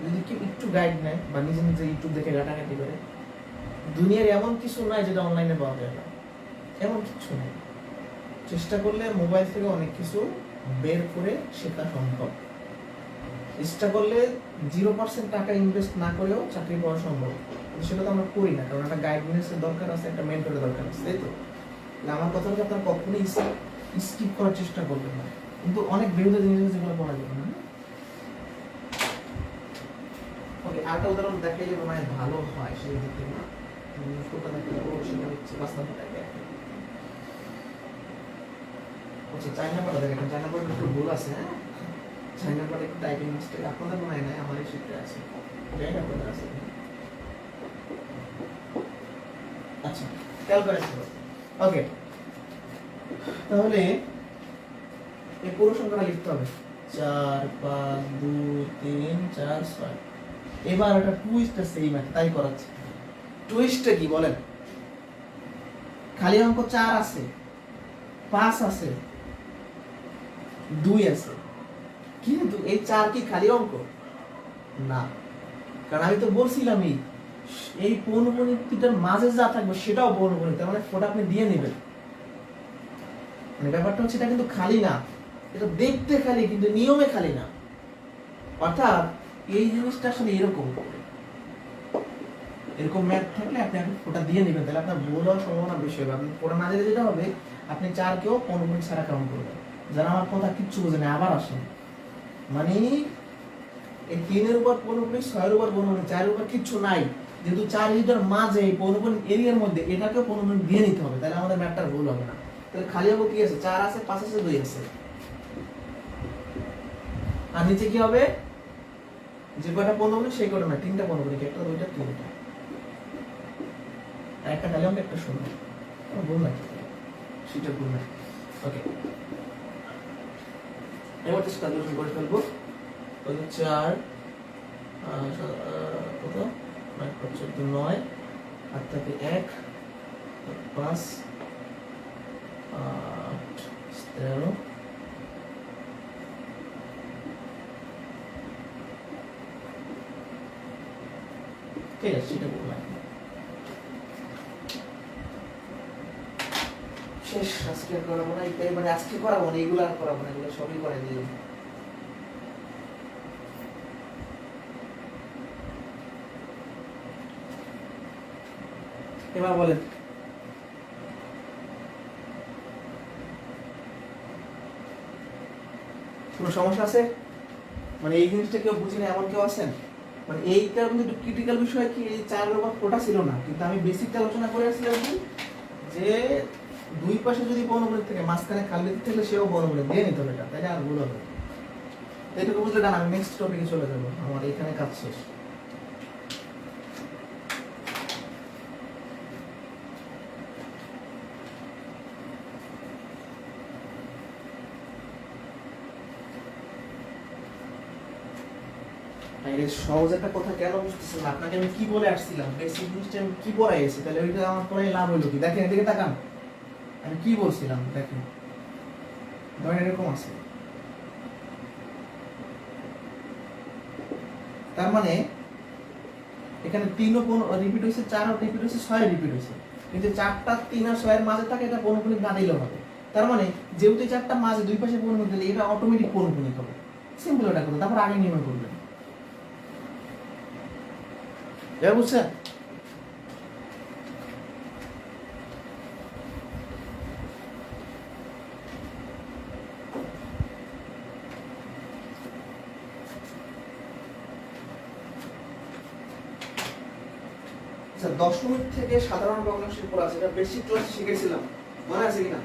যদি কেউ একটু গাইড নেয় বা নিজে নিজে ইউটিউব দেখে ঘাটাঘাটি করে, দুনিয়ার এমন কিছু নাই যেটা অনলাইনে পাওয়া যায় না, এমন কিছু নেই। চেষ্টা করলে মোবাইল থেকে অনেক কিছু বের করে শেখা সম্ভব। চেষ্টা করলে 0% টাকা ইনভেস্ট না করেও চাকরি পাওয়া সম্ভব, কিন্তু সেটা তো আমরা করি না, কারণ একটা গাইডেন্সের দরকার আছে, একটা মেন্টরের দরকার আছে, তাই তো? আমার কথা হচ্ছে আপনারা কখনোই স্কিপ করার চেষ্টা করবেন না, কিন্তু অনেক বেহুদা জিনিস আছে যেগুলো পড়া যাবে না। ওকে, আরেকটা উদাহরণ দেখাইলে মানে ভালো হয় সেই দিক থেকে। ফটো দেখাবো, সেটা হচ্ছে 5 নম্বর টাকা। আচ্ছা, 4 নাম্বারটা দেখেন, 4 নাম্বারটা একটু ভুল আছে। হ্যাঁ, 4 নাম্বারটা একটু টাইপিং মিস্টেক আপনাদের মনে হয় না, আমার এই শিটে আছে, যাই না আপনাদের আছে। আচ্ছা, ক্যালকুলেশন করো। ওকে, তাহলে এই পুরো সংখ্যাটা লিখতে হবে 4 5 2 3 4 6। এবার একটা টুইস্ট আছে এই ম্যাথ, তাই করাচ্ছি। টুইস্টটা কি বলেন? খালি অঙ্ক 4 আছে, 5 আছে, 2 আছে, কিন্তু এই 4 কি খালি অঙ্ক না? কারণ আমি তো বলছিলামই এই পৌনঃপুনিকটার মাঝে যা থাকবে সেটাও পৌনঃপুনিক, তার মানে ফোটা আপনি দিয়ে নেবেন। মানে ব্যাপারটা হচ্ছে এটা কিন্তু খালি না, এটা দেখতে খালি কিন্তু নিয়মে খালি না। অর্থাৎ এই জিনিসটা আসলে এরকম ম্যাথ থাকলে আপনি ফোটা দিয়ে নেবেন, তাহলে আপনার ভুল হওয়ার সম্ভাবনা বেশি হবে। আপনি ফোটা না দিলে যেটা হবে, আপনি 4 কেও পৌনঃপুনিক ছাড়া কাউন্ট করবেন। যারা আমার কথা কিচ্ছু বোঝে না আবার আসেন, মানে এই 3 এর উপর পৌনঃপুনিক, 6 এর উপর পৌনঃপুনিক, 4 এর উপর কিচ্ছু নাই, যেহেতু 4 লিটার মাঝে এই পৌনঃপুনিক এরিয়ার মধ্যে এটাকেও পৌনঃপুনিক দিয়ে নিতে হবে, তাহলে আমাদের ম্যাথটা ভুল হবে না। তাহলে খালি অঙ্ক কি আছে? 4 আছে, 5 আছে, 2 আছে। আর নিচে কি হবে? যে কয়টা পৌনঃপুনিক সেই কয়টা না, 3টা পৌনঃপুনিক, একটা 2টা 3টা, আর একটা খালি অঙ্ক, একটা শূন্য। ভুল না, সেটা ভুল না। ওকে, এবার তো ক্যালকুলেশন করে ফেলবো। ওই 4 কত 9 আর থাকে 1 5 8 13। ঠিক আছে, সেটা বললাম। শেষ, আজকে করাবো না, এটাই মানে আজকে করাবো না, এগুলো আর করাবো না, এগুলো সবই করে দিলাম। এবার বলেন, কোনো সমস্যা আছে? মানে এই জিনিসটা কেউ বুঝি না এমন কেউ আছেন? মানে এইটা কিন্তু একটু ক্রিটিক্যাল বিষয় কি, এই 4 এর উপর ফোটা ছিল না, কিন্তু আমি বেসিকটা আলোচনা করে আসছিলাম কি, যে দুই পাশে যদি পৌনঃপুনিক থেকে মাঝখানে খালি থাকলে সেও পৌনঃপুনিক দিয়ে নিতে হবে, এটা তাহলে আর ভুল হবে। এইটুকু বুঝলে ডান, আমি নেক্সট টপিকে চলে যাবো, আমার এখানে কাজ শেষ। সহজ একটা কথা কেন বুঝতেছেন না? আপনাকে আমি কি বলে আসছিলাম, বেসিক জিনিসটা আমি কি পড়াই এসেছি, তাহলে ওইটা আমার পড়াই লাভ হইলো কি? দেখেন এদিকে তাকান, আমি কি বলছিলাম দেখেন, ধরেন এরকম আছে, তার মানে এখানে 3ও রিপিট হয়েছে, 4ও রিপিট হয়েছে, 6 রিপিট হয়েছে, কিন্তু 4টা 3 আর 6 এর মাঝে থাকে, এটা পৌনঃপুনিক না দিলেও হবে। তার মানে যেহেতু 4টা মাঝে দুই পাশে পৌনঃপুনিক দিলে এটা অটোমেটিক পৌনঃপুনিক হবে। সিম্পল এটা কথা, তারপর আগে নিয়মে করবেন। এবার বুঝছেন? দশমিক থেকে সাধারণ ভগ্নাংশের উপর আছে, এটা বেসিক ক্লাসে শিখেছিলাম, মনে আছে কিনা?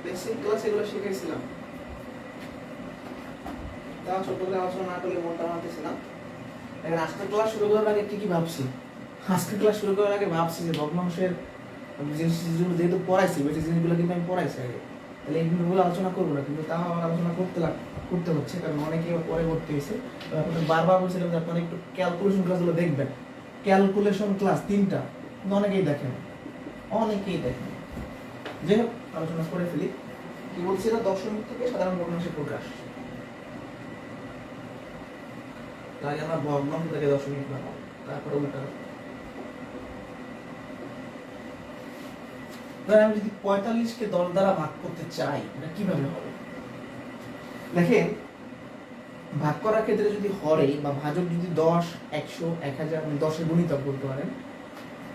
বেসিক ক্লাসে এগুলো শিখেছিলাম, তা ছোট করে আলোচনা না করলে মনটা মানতেছে না। এখন আজকে ক্লাস শুরু করার আগে কি ভাবছি, আজকে ক্লাস শুরু করার আগে ভাবছি যে ভগ্নাংশের জিনিসগুলো যেহেতু পড়াইছি, বেসিক জিনিসগুলো কিন্তু আমি পড়াইছি আগে, তাহলে এই বিষয়গুলো আলোচনা করবো না, কিন্তু তাও আমার আলোচনা করতে হচ্ছে, কারণ অনেকে পরে ভর্তি হয়েছে। আপনাদের বারবার বলছিলাম যে আপনারা একটু ক্যালকুলেশন ক্লাসগুলো দেখবেন, ক্যালকুলেশন ক্লাস 3টা, কিন্তু অনেকেই দেখেন, যাই হোক আলোচনা করে ফেলি। কি বলছি, এটা দশমিক থেকে সাধারণ ভগ্নাংশের প্রকাশ। তাই আমরা ভগ্নাংশ থেকে দশমিক বানাবো, তারপরে উল্টা ধরেন আমি যদি 45-কে 10 দ্বারা ভাগ করতে চাই, এটা কিভাবে হবে? দেখেন, ভাগ করার ক্ষেত্রে যদি হরে বা ভাজক যদি 10, 100, 1000 মানে 10-এর গুণিতক বলতে পারেন,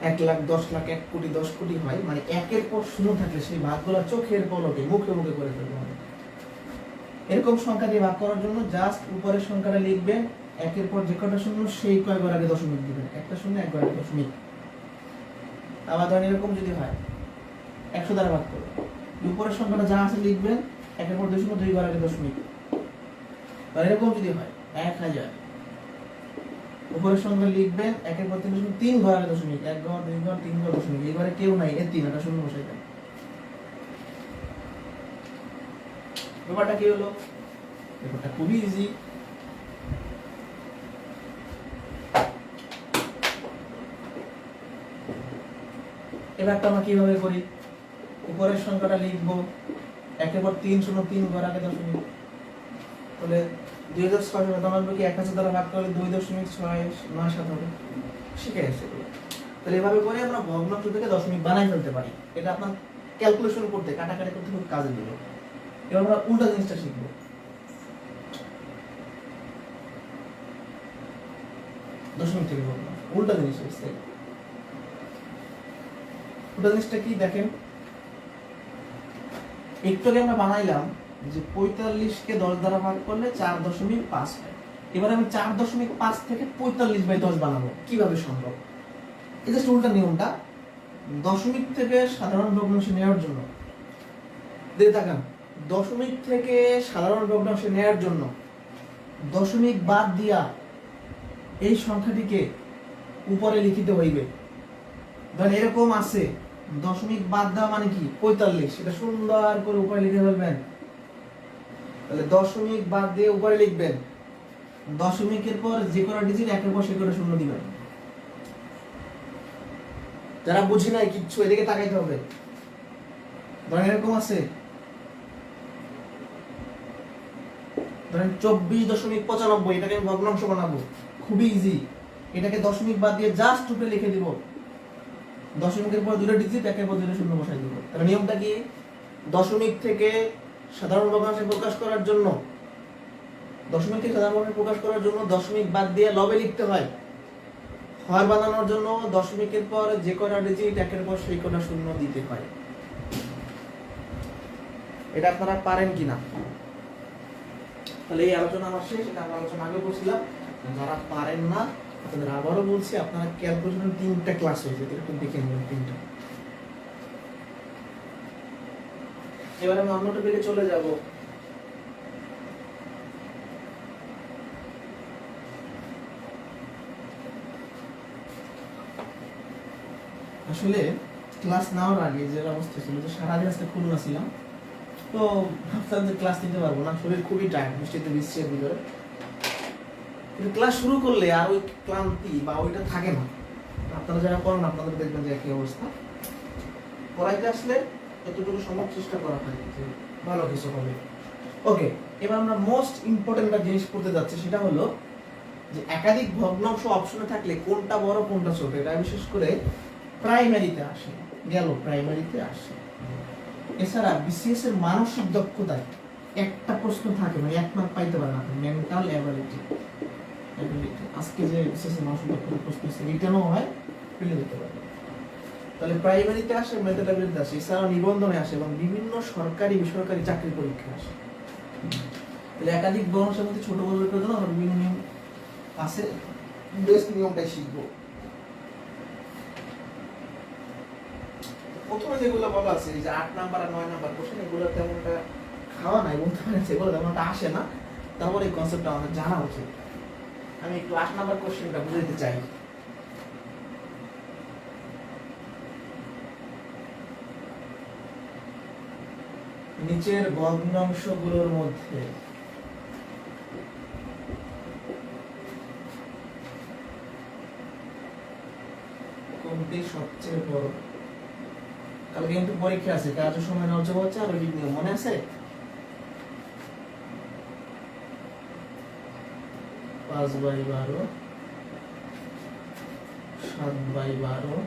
1 লাখ, 10 লাখ, 1 কোটি, 10 কোটি হয়, মানে একের পর শূন্য থাকলে সেই ভাগগুলো চোখের পলকে মুখে মুখে করে ফেলতে হবে। এরকম সংখ্যা দিয়ে ভাগ করার জন্য জাস্ট উপরের সংখ্যাটা লিখবেন, একের পর যে কটা শূন্য সেই কয়বার আগে দশমিক দিবেন, একটা শূন্য একবার আগে দশমিক। আবার ধরেন এরকম যদি হয় 100 দ্বারা ভাগ করবেন, উপরের সংখ্যাটা যা আছে লিখবেন, একের পর 2 শূন্য 2 বার আগে দশমিক। আর এরকম যদি হয় 1000, উপরের সংখ্যা লিখবেন, একের পর 3 শূন্য 3 ঘর আগে দশমিক, 1 ঘর 2 ঘর 3 ঘর দশমিক। এইবারে কেউ নাই, এর 3 একটা শূন্য বসাই দেন। ব্যাপারটা কি হলো? ব্যাপারটা খুবই ইজি। এবারটা আমরা কিভাবে করি? উপরের সংখ্যাটা লিখবো, একের পর 3 শূন্য 3 ঘর আগে দশমিক। তাহলে 2600 কি 1000 দ্বারা ভাগ করলে 2.697 হবে। শিখে গেছে। তাহলে এভাবে করে আমরা ভগ্নাংশ থেকে দশমিক বানাই ফেলতে পারি। এটা আপনার ক্যালকুলেশন করতে, কাটাকাটি করতে খুব কাজে দিবে। এবার আমরা উল্টা জিনিসটা শিখবো। দশমিক থেকে ভগ্নাংশ উল্টা জিনিস হচ্ছে। উল্টা জিনিসটা কি দেখেন, একটু আগে আমরা বানাইলাম যে 45-কে 10 দ্বারা ভাগ করলে 4.5 হয়। এবার আমি 4.5 থেকে 45/10 বানাবো। কিভাবে সম্ভব? এই যে উল্টা নিয়মটা, দশমিক থেকে সাধারণ ভগ্নাংশ নেওয়ার জন্য দেখে থাকান, দশমিক থেকে সাধারণ ভগ্নাংশ নেওয়ার জন্য দশমিক বাদ দিয়া এই সংখ্যাটিকে উপরে লিখিতে হইবে। ধরেন এরকম আছে, দশমিক বাদ দেওয়া মানে কি 45, সেটা সুন্দর করে উপরে লিখে ফেলবেন। তাহলে দশমিক বাদ দিয়ে উপরে লিখবেন, দশমিকের পর যে কোনো ডিজিট একের পর সে কোনো শূন্য দিবেন। যারা বুঝি নাই কিচ্ছু, এদিকে তাকাইতে হবে। ধরেন এরকম আছে, ধরেন 24.95, এটাকে আমি ভগ্নাংশ বানাবো, খুবই ইজি। এটাকে দশমিক বাদ দিয়ে জাস্ট উপরে লিখে দিব, দশমিকের পর দুটো ডিজিট একের পর দুটো শূন্য বসাই দিব। তাহলে নিয়মটা কি? দশমিক থেকে সাধারণ ভগ্নাংশে প্রকাশ করার জন্য, দশমিক থেকে সাধারণ ভগ্নাংশে প্রকাশ করার জন্য দশমিক বাদ দিয়ে লবে লিখতে হয়। হর বানানোর জন্য দশমিকের পর যে কটা ডিজিট একের পর সেই কটা শূন্য দিতে হয়। এটা আপনারা পারেন কিনা? তাহলে এই আলোচনা আমার শেষ। এটা আমরা আলোচনা আগে করছিলাম। যারা পারেন না আপনাদের আবারও বলছি, আপনারা ক্যালকুলেশনের 3টা ক্লাস হয়েছে, একটু দেখে নেবেন 3টা। এবার আমি অন্য টপিকে চলে যাব। আসলে ক্লাস নেওয়ার আগে যে অবস্থা ছিল, যে সারাদিন আজকে খুলনা ছিলাম, তো ভাবতাম যে ক্লাস নিতে পারবো না, শরীর খুবই টায়ার্ড, বৃষ্টিতে ভিজছে ভিতরে। কিন্তু ক্লাস শুরু করলে আর ওই ক্লান্তি বা ওইটা থাকে না। আপনারা যারা করেন আপনাদের দেখবেন যে একই অবস্থা। পড়াইতে আসলে যতটুকু সম্ভব চেষ্টা করা হয় যে ভালো কিছু হবে। ওকে, এবার আমরা মোস্ট ইম্পর্টেন্ট একটা জিনিস করতে যাচ্ছি, সেটা হলো যে একাধিক ভগ্নাংশ অপশনে থাকলে কোনটা বড় কোনটা ছোট। এটা বিশেষ করে প্রাইমারিতে আসে, গেল প্রাইমারিতে আসে। এছাড়া বিসিএস এর মানসিক দক্ষতায় একটা প্রশ্ন থাকে, মানে 1 মার্ক পাইতে পারে না, মেন্টাল অ্যাবিলিটি। আজকে যে বিসিএস এর মানসিক দক্ষতার প্রশ্ন আছে, রিটেনও হয়, ফেলে দিতে পারে। তাহলে প্রাইমারিতে আসে, মেন্টাল অ্যাবিলিটি আসে, এছাড়াও নিবন্ধনে আসে এবং বিভিন্ন সরকারি বেসরকারি চাকরি পরীক্ষা আসে। তাহলে একাধিক ভগ্নাংশের মধ্যে ছোট বড় করার জন্য আমরা বিভিন্ন নিয়ম আছে, বেস্ট নিয়মটাই শিখবো। প্রথমে যেগুলো বলা আছে, এই যে 8 নাম্বার আর 9 নাম্বার কোশ্চেন, এগুলো তেমনটা খাওয়া নাই বলতে পারেন, সেগুলো তেমনটা আসে না। তারপরে এই কনসেপ্টটা আমাদের জানা উচিত। আমি একটু 8 নাম্বার কোশ্চেনটা বুঝে দিতে চাই। নিচের ভগ্নাংশগুলোর মধ্যে কোনটি সবচেয়ে বড়? কালকে কিন্তু পরীক্ষা আছে, কাজের সময় নষ্ট হচ্ছে, আর ওই নিয়ম মনে আছে? 5/12, 7/12,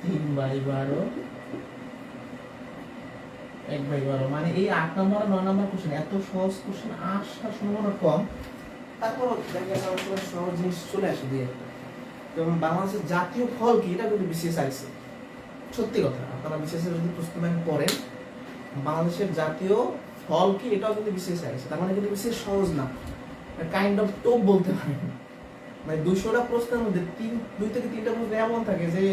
3/12 1/12 মানে এই 8 নম্বর 9 নম্বর কোশ্চেন এত সহজ কোশ্চেন আসার সম্ভাবনা কম, তারপর দেখে আমরা সহজ জিনিস চলে আসে দিয়ে একটা। যেমন বাংলাদেশের জাতীয় ফল কি এটা কিন্তু বিসিএস আইছে, সত্যি কথা। আপনারা বিসিএস এর যদি প্রশ্ন ব্যাংক পড়েন বাংলাদেশের জাতীয় ফল কি এটাও কিন্তু বিসিএস আইছে, তার মানে কিন্তু বিসিএস সহজ না, কাইন্ড অফ টোপ বলতে পারেন। মানে 200টা প্রশ্নের মধ্যে 2 থেকে 3টা প্রশ্ন এমন থাকে যে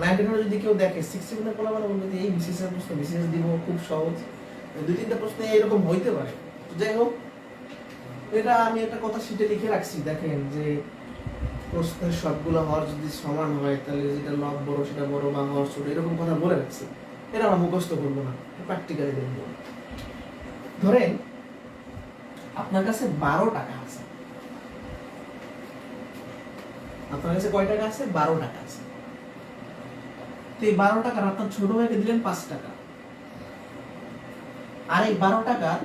19 যদি কেউ দেখে 67 এর পোলাপান বলবে যে এই বিসিএস এর প্রশ্ন বিসিএস দিব খুব সহজ, 2-3টা প্রশ্ন এরকম হইতে পারে। তো যাই হোক, এটা আমি একটা কথা শিটে লিখে রাখছি, দেখেন যে প্রশ্নের সবগুলো হর যদি সমান হয় তাহলে যেটা লব বড় সেটা বড় বা হর ছোট, এরকম কথা বলে রাখছি। এটা আমরা মুখস্থ করবো না, প্র্যাকটিক্যালি দেখবো। ধরেন আপনার কাছে 12 টাকা আছে, আপনার কাছে কয় টাকা আছে? 12 টাকা আছে। তো এই 12 টাকার আপনার ছোট ভাইকে দিলেন 5 টাকা, আর এই 12 টাকার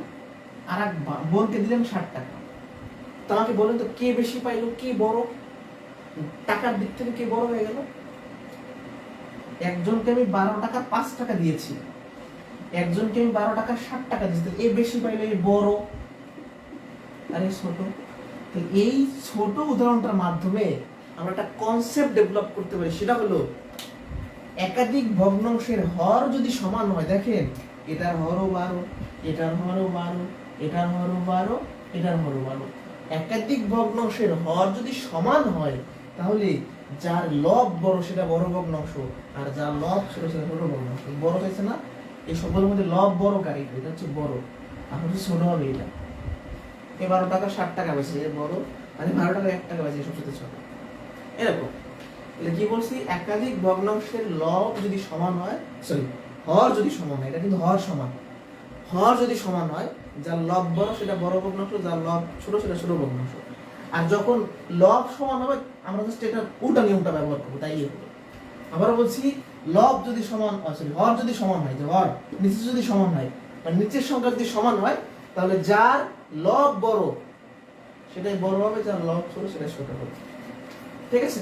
আর এক বোনকে দিলেন 60 টাকা। তো আমাকে বলেন তো কে বেশি পাইলো, কে বড়? টাকার দিক থেকে কে বড় হয়ে গেল? একজনকে আমি 12 টাকা 5 টাকা দিয়েছি, একজনকে আমি 12 টাকা 60 টাকা দিয়েছি, এ বেশি পাইলো, এ বড় আর এ ছোট। তো এই ছোট উদাহরণটার মাধ্যমে আমরা একটা কনসেপ্ট ডেভেলপ করতে পারি, সেটা হলো একাধিক ভগ্নাংশের হর যদি সমান হয়, দেখেন এটার হরও 12, এটার হরও 12, এটার হরও 12, এটার হরও 12। একাধিক ভগ্নাংশের হর যদি সমান হয় তাহলে যার লব বড় সেটা বড় ভগ্নাংশ, আর যার লব ছোট সেটা ছোট ভগ্নাংশ। বড় হয়েছে না? এই সবগুলোর মধ্যে লব বড় কারি, এটা হচ্ছে বড়, আর হচ্ছে ছোট হবে এটা। 12 টাকা 60 টাকা বেশি বড়, মানে 12 টাকা 1 টাকা বেশি সবচেয়ে ছোট, এরকম। তাহলে কি বলছি? একাধিক ভগ্নাংশের লব যদি সমান হয়, সরি হর যদি সমান হয়, এটা কিন্তু হর সমান, হর যদি সমান হয় যার লব বড় সেটা বড় ভগ্নাংশ, যার লব ছোট সেটা ছোট ভগ্নাংশ। আর যখন লব সমান হবে আমরা জাস্ট এটা উল্টা নিয়মটা ব্যবহার করবো, তাই হবে। আবার বলছি, লব যদি সমান, সরি হর যদি সমান হয়, যে হর নিচে যদি সমান হয়, মানে নিচের সংখ্যা যদি সমান হয় তাহলে যার লব বড় সেটাই বড় হবে, যার লব ছোট সেটাই ছোট হবে। ঠিক আছে?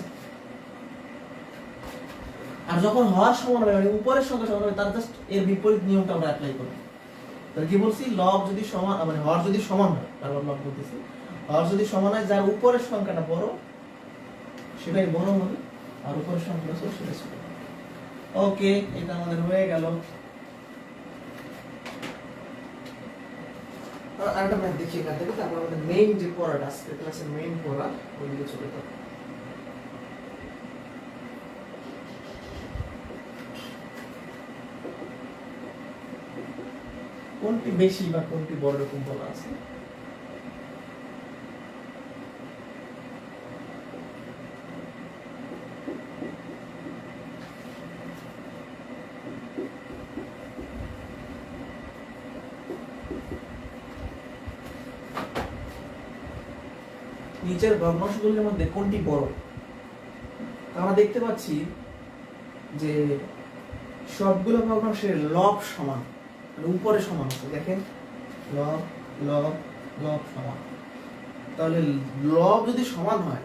আর যখন হর সমান হবে, মানে উপরের সংখ্যা সমান হবে, তার জাস্ট এর বিপরীত নিয়মটা আমরা অ্যাপ্লাই করব। তাহলে কি বলছি? লব যদি সমান, মানে হর যদি সমান হয়, তারপর লব বলতেছি, হর যদি সমান হয় যার উপরের সংখ্যাটা বড় সেটাই বড় হবে, আর উপরের সংখ্যাটা ছোট সেটাই ছোট। ওকে, এটা আমাদের হয়ে গেল। আর একটা ম্যাথ দেখি এখান থেকে, তারপর আমাদের মেইন যে পড়াটা আজকে ক্লাসের মেইন পড়া ওইদিকে চলে যাবো। কোনটি বেশি বা কোনটি বড় এরকম বলা আছে। নিচের ভগ্নাংশগুলির মধ্যে কোনটি বড়? আমরা দেখতে পাচ্ছি যে সবগুলো ভগ্নাংশের লব সমান, মানে উপরে সমান আছে। দেখেন লব লব লব সমান, তাহলে লব যদি সমান হয়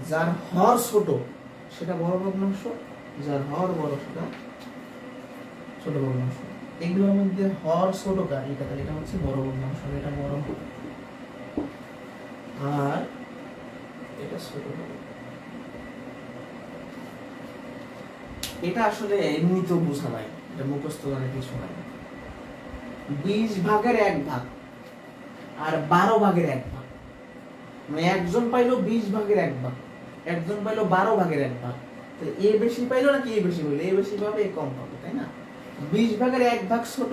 যার হর ছোট সেটা বড় ভগ্নাংশ, যার হর বড় সেটা ছোট ভগ্নাংশ। এগুলোর মধ্যে হর ছোট কার, এটা তাহলে এটা হচ্ছে বড় ভগ্নাংশ, এটা বড়, আর এটা ছোট হবে। এটা আসলে এমনিতেও বোঝা যায়, এটা মুখস্থ করার কিছু নাই। 20 ভাগের 1 ভাগ আর 12 ভাগের 1 ভাগ, মানে একজন পাইলো 20 ভাগের 1 ভাগ, একজন পাইলো 12 ভাগের 1 ভাগ। তো এ বেশি পাইলো নাকি এ বেশি পাইলো? এ বেশি পাবে, এ কম পাবে, তাই না? 20 ভাগের 1 ভাগ ছোট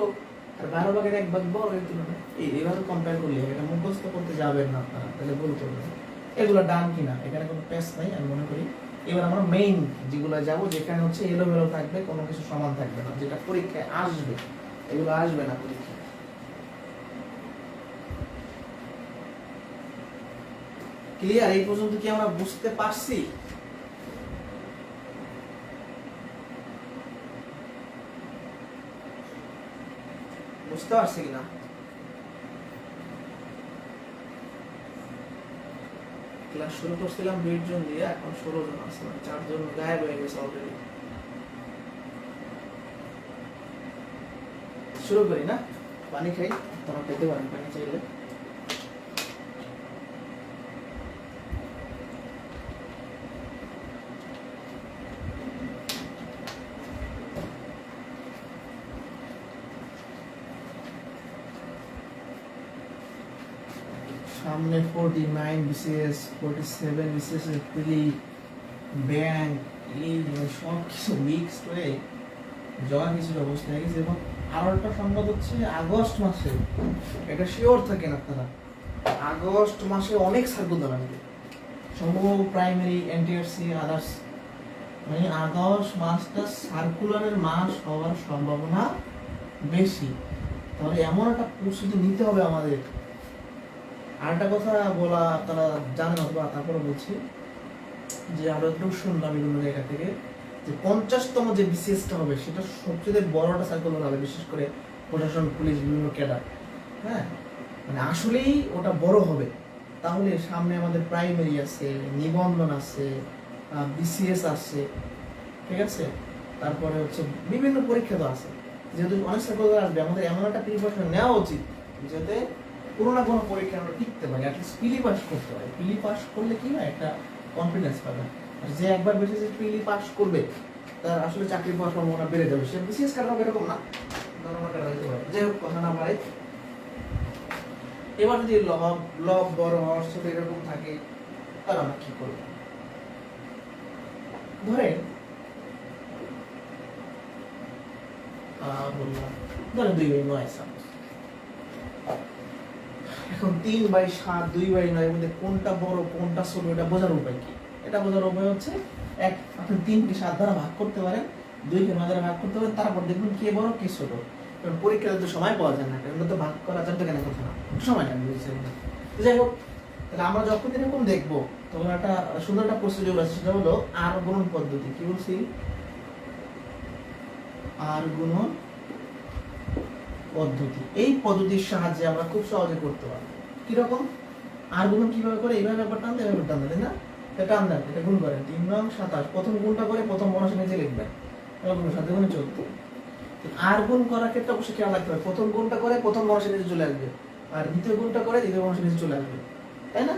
আর 12 ভাগের 1 ভাগ বড়, এর তুলনায় এইভাবে কম্পেয়ার করলে এটা মুখস্থ করতে যাবেন না আপনারা, তাহলে ভুল করবেন। এগুলো ডান কিনা এখানে কোনো পেস নাই আমি মনে করি। এবার আমরা মেইন যেগুলো যাব, যেখানে হচ্ছে এলোমেলো থাকবে, কোনো কিছু সমান থাকবে না, যেটা পরীক্ষায় আসবে, এগুলো আসবে না পরীক্ষায়। ক্লিয়ার? এই পর্যন্ত কি আমরা বুঝতে পারছি? বুঝতে পারছি কিনা? ক্লাস শুরু করছিলাম 20 জন দিয়ে, এখন 16 জন আছে, 4 জন গায়েব হয়ে গেছে অলরেডি। শুরু করি না, পানি খাই, তোমরা খেতে পারেন পানি চাইলে। সামনে 49 বিসিএস, 47 বিসিএস এপ্রিলি ব্যাংক এই সব কিছু মিক্স করে জগা কিছুর অবস্থা হয়ে গেছে। এবং আরো একটা সংবাদ হচ্ছে আগস্ট মাসে, এটা শিওর থাকেন আপনারা, আগস্ট মাসে অনেক সার্কুলার আসবে সম্ভব প্রাইমারি এনটিআরসি আদার্স, মানে আগস্ট মাসটা সার্কুলারের মাস হওয়ার সম্ভাবনা বেশি। তাহলে এমন একটা প্রস্তুতি নিতে হবে আমাদের। আরেকটা কথা বলা তারা জানেন অথবা তারপরে বলছি যে আমরা একটু শুনলাম বিভিন্ন জায়গা থেকে যে 50তম যে বিসিএসটা হবে সেটা সবচেয়ে বড়টা সার্কুলার হবে, বিশেষ করে প্রশাসন, পুলিশ, বিভিন্ন ক্যাডার। হ্যাঁ, মানে আসলেই ওটা বড় হবে। তাহলে সামনে আমাদের প্রাইমারি আছে, নিবন্ধন আছে, বিসিএস আছে, ঠিক আছে, তারপরে হচ্ছে বিভিন্ন পরীক্ষা তো আছে। যেহেতু অনেক সার্কুলার আসবে, আমাদের এমন একটা প্রিপারেশন নেওয়া উচিত যাতে কোনো না কোনো পরীক্ষা আমরা টিকতে পারি, অ্যাটলিস্ট পিলি পাস করতে পারি। পিলি পাস করলে কি হয়, একটা কনফিডেন্স পাবে। আর যে একবার বেশি যে পিলি পাস করবে তার আসলে চাকরি পাওয়ার সম্ভাবনা বেড়ে যাবে। সে বিসিএস কাটা হবে এরকম না, নরমাল কাটা হতে পারে। যাই হোক, কথা না বাড়াই। এবার যদি লব বড় হওয়ার সাথে এরকম থাকে তাহলে আমরা কি করবো? ধরেন বললাম ধরেন 2/9 সাপোজ। এখন 3/7, 2/9 এর মধ্যে কোনটা বড় কোনটা ছোট এটা বোঝার উপায় কি? এটা বোঝার উপায় হচ্ছে আপনি 3কে 7 দ্বারা ভাগ করতে পারেন, 2কে 9 দ্বারা ভাগ করতে পারেন, তারপর দেখবেন কে বড় কে ছোট। কারণ পরীক্ষাতে তো সময় পাওয়া যায় না, এগুলো তো ভাগ করা যাবে কেন কথা না, সময় লাগবে। যাই হোক, তাহলে আমরা যখন এরকম দেখবো তখন একটা সুন্দর একটা প্রসিডিউর আছে, সেটা হলো আর গুণন পদ্ধতি। কি বলছি? আর গুণন পদ্ধতি। এই পদ্ধতির সাহায্যে আমরা খুব সহজে করতে পারবো। কিরকম? আর গুণন কিভাবে করে? এইভাবে ব্যাপার টানতে, এভাবে টানতে, তাই না? এটা টান দেন, এটা গুণ করেন। 3 নং 27, প্রথম গুণটা করে প্রথম বর্ণের নিচে লিখবেন, এবার গুণ 7 গুণে 14। আর গুণ করার ক্ষেত্রে অবশ্যই খেয়াল রাখতে হবে, প্রথম গুণটা করে প্রথম বর্ণের নিচে চলে আসবে, আর দ্বিতীয় গুণটা করে দ্বিতীয় বর্ণের নিচে চলে আসবে, তাই না?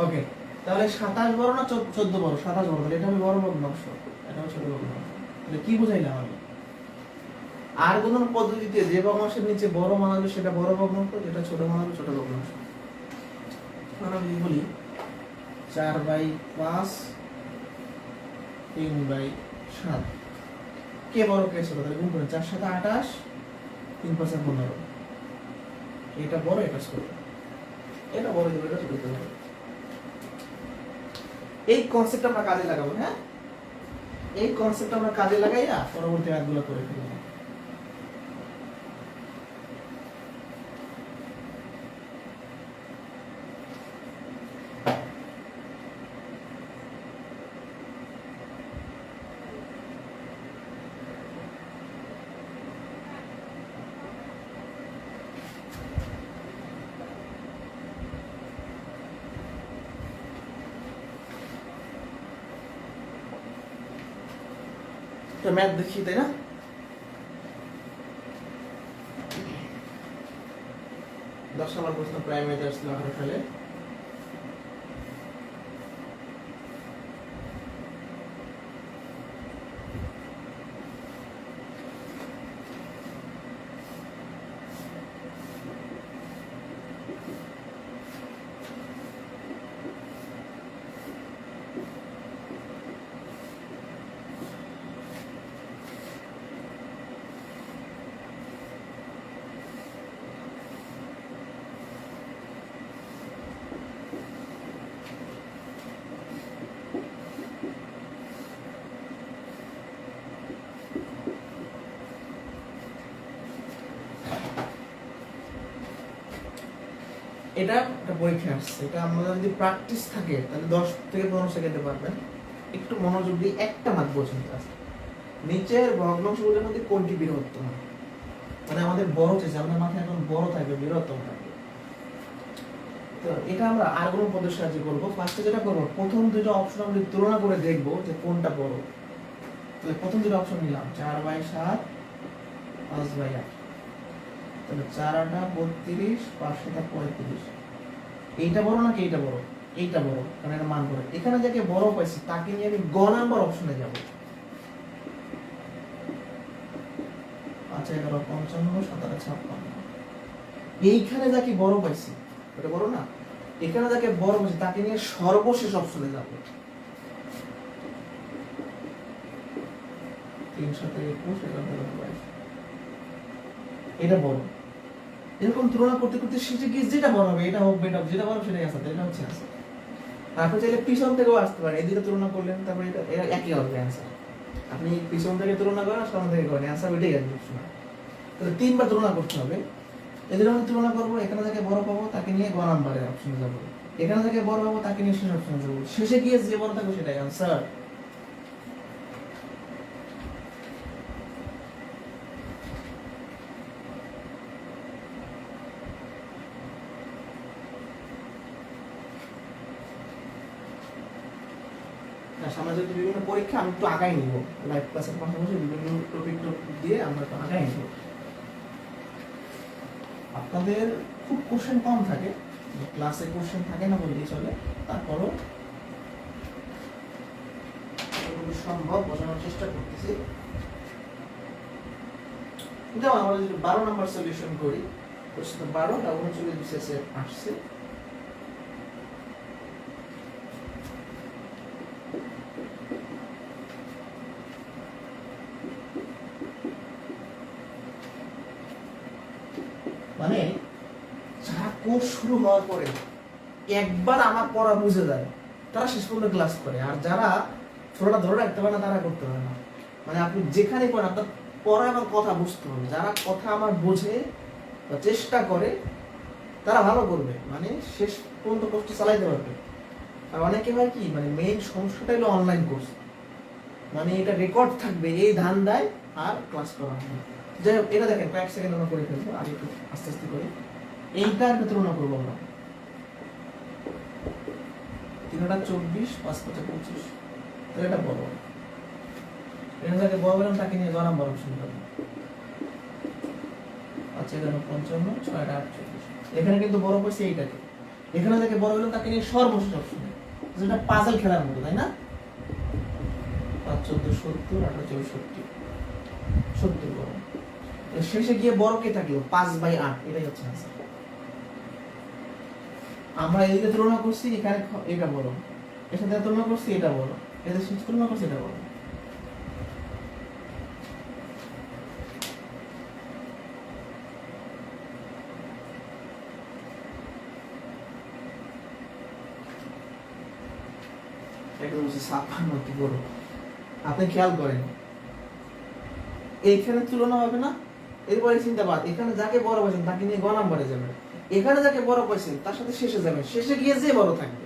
ওকে, তাহলে 27 বড় না 14 বড়? 27 বড়, তাহলে এটা হবে বড় ভগ্নাংশ, এটা হবে ছোট ভগ্নাংশ। তাহলে কি বুঝাইলাম আমি? আর গুণন পদ্ধতিতে যে ভগ্নাংশের নিচে বড় মান আসবে সেটা বড় ভগ্নাংশ, যেটা ছোট মান আসবে ছোট ভগ্নাংশ। আমরা যদি বলি 4/5, 3/7, কে বড় কে ছোট? তাহলে গুণ করেন, 4 7 28, 3 5 15। এটা বড় এটা ছোট, এটা বড় দিবে এটা ছোট দিবে। এই কনসেপ্ট আমরা কাজে লাগাবো। হ্যাঁ, এই কনসেপ্ট আমরা কাজে লাগাইয়া পরবর্তী ম্যাথগুলো করে ফেলবো। তো ম্যাথ দেখি, তাই না? 10 নম্বর প্রশ্ন প্রাইমারিতে আসছিল 18 সালে। এটা একটা পরীক্ষা আসছে, এটা আমাদের যদি প্র্যাকটিস থাকে তাহলে 10 থেকে 15 সেকেন্ডে পারবেন। একটু মনোযোগ দিয়ে একটা মাত্র বোঝেন। নিচের ভগ্নাংশগুলোর মধ্যে কোনটি বৃহত্তম? মানে আমাদের বড় চেয়েছে, আমাদের মাথায় এখন বড় থাকবে, বৃহত্তম থাকবে। তো এটা আমরা আর কোন পদ্ধতির সাহায্যে করবো। ফার্স্টে যেটা করবো, প্রথম দুটো অপশন আমরা তুলনা করে দেখবো যে কোনটা বড়। তাহলে প্রথম দুটো অপশন নিলাম, 4/7, 5/8। তাহলে 4×8 = 32, 5×7 = 35। এইটা বড় নাকি এইটা বড়? এইটা বড়, কারণ এটা মান বড়। এখানে যাকে বড় পাইছি তাকে নিয়ে আমি গ নাম্বার অপশনে যাব। 5×11 = 55, 7×8 = 56। এইখানে যাকে বড় পাইছি, এটা বড় না? এখানে যাকে বড় পাইছি তাকে নিয়ে সর্বশেষ অপশনে যাব। 3×7 = 21, 11×22। এটা বড়। এরকম তুলনা করতে করতে শেষে গিয়ে যেটা বড় হবে এটা হোক, বেটা যেটা বড় সেটাই আছে, এটা হচ্ছে आंसर। আপনি চাইলে পিছন থেকেও আসতে পারেন, এই দুটো তুলনা করলেন তারপরে এটা একই হবে आंसर। আপনি পিছন থেকে তুলনা করেন আর সামনে থেকে করেন, आंसर ওইটাই আসবে শোনা। তাহলে তিনবার তুলনা করতে হবে। এদের আমি তুলনা করব, এখানে যাকে বড় পাবো তাকে নিয়ে গ নাম্বারে অপশনে যাব, এখানে যাকে বড় পাবো তাকে নিয়ে শেষ অপশনে যাব, শেষে গিয়ে যে বড় থাকবে সেটাই आंसर। সামনে যদি বিভিন্ন পরীক্ষা আমি একটু আগাই নিব, লাইভ ক্লাসের পাশাপাশি বিভিন্ন টপিক দিয়ে আমরা একটু আগাই নিব। আপনাদের খুব কোশ্চেন কম থাকে, ক্লাসে কোশ্চেন থাকে না বললেই চলে, তারপরও সম্ভব বোঝানোর চেষ্টা করতেছি। যেমন আমরা যদি 12 নাম্বার সলিউশন করি, প্রশ্ন 12টা 39 বিসিএসে আসছে। মানে যারা কোর্স শুরু হওয়ার পরে একবার আমার পড়া বুঝে যায় তারা শেষ পর্যন্ত ক্লাস করে, আর যারা ছোটটা ধরে রাখতে পারে না তারা করতে পারে না। মানে আপনি যেখানে পড়েন আপনার পড়া এবং কথা বুঝতে হবে। যারা কথা আমার বোঝে বা চেষ্টা করে তারা ভালো করবে, মানে শেষ পর্যন্ত কোর্সটা চালাইতে পারবে। আর অনেকে হয় কি, মানে মেইন সমস্যাটা হলো অনলাইন কোর্স, মানে এটা রেকর্ড থাকবে এই ধান্দায় আর ক্লাস করা হবে না। যাই হোক, এটা দেখেন কয়েক সেকেন্ড আমরা করে ফেলবো, আগে একটু আস্তে আস্তে করি। এইটার তুলনা করবো আমরা, 3×24, 5×5 = 25। তাহলে এটা বড়, এটা যাকে বড় বললাম তাকে নিয়ে গ নাম্বার অপশন পাবো। 5×55, 6×48। এখানে কিন্তু বড় পাইছে এইটাকে, এখানে যাকে বড় বললাম তাকে নিয়ে সর্বশেষ অপশন, যেটা পাজল খেলার মতো, তাই না? 5×14 = 70, 8×4 = 70 বড়। শেষে গিয়ে বড় কে থাকলো? 5/8, এটাই হচ্ছে आंसर। আমরা এদিকে তুলনা করছি, এখানে এটা বড়, এর সাথে তুলনা করছি এটা বড়, এদের সাথে তুলনা করছি এটা বড়। এটা হচ্ছে 56 বড়। আপনি খেয়াল করেন এইখানে তুলনা হবে না, এরপরে চিন্তাবাদ এখানে যাকে বড় পাইছেন তাকে নিয়ে গ নাম্বারে যাবেন, এখানে যাকে বড় পাইছেন তার সাথে শেষে যাবেন, শেষে গিয়ে যে বড় থাকবে।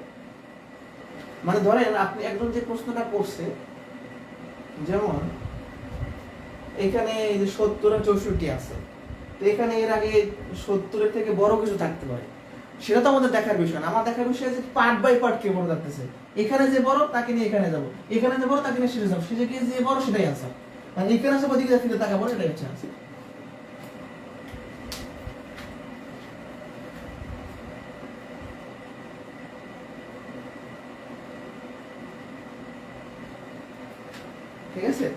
মানে ধরেন আপনি একজন যে প্রশ্নটা করছে, যেমন এখানে 70 আর 64 আছে, তো এখানে এর আগে 70-এর থেকে বড় কিছু থাকতে পারে, সেটা তো আমাদের দেখার বিষয় না। আমার দেখার বিষয় যে পার্ট বাই পার্ট কে বড় থাকতেছে, এখানে যে বড় তাকে নিয়ে এখানে যাব, এখানে যে বড় তাকে নিয়ে শেষে যাব, শেষে গিয়ে যে বড় সেটাই आंसर। মানে এখানে আছে ওদিকে ফিরে তাকাবো, এটাই হচ্ছে आंसर। ঠিক আছে,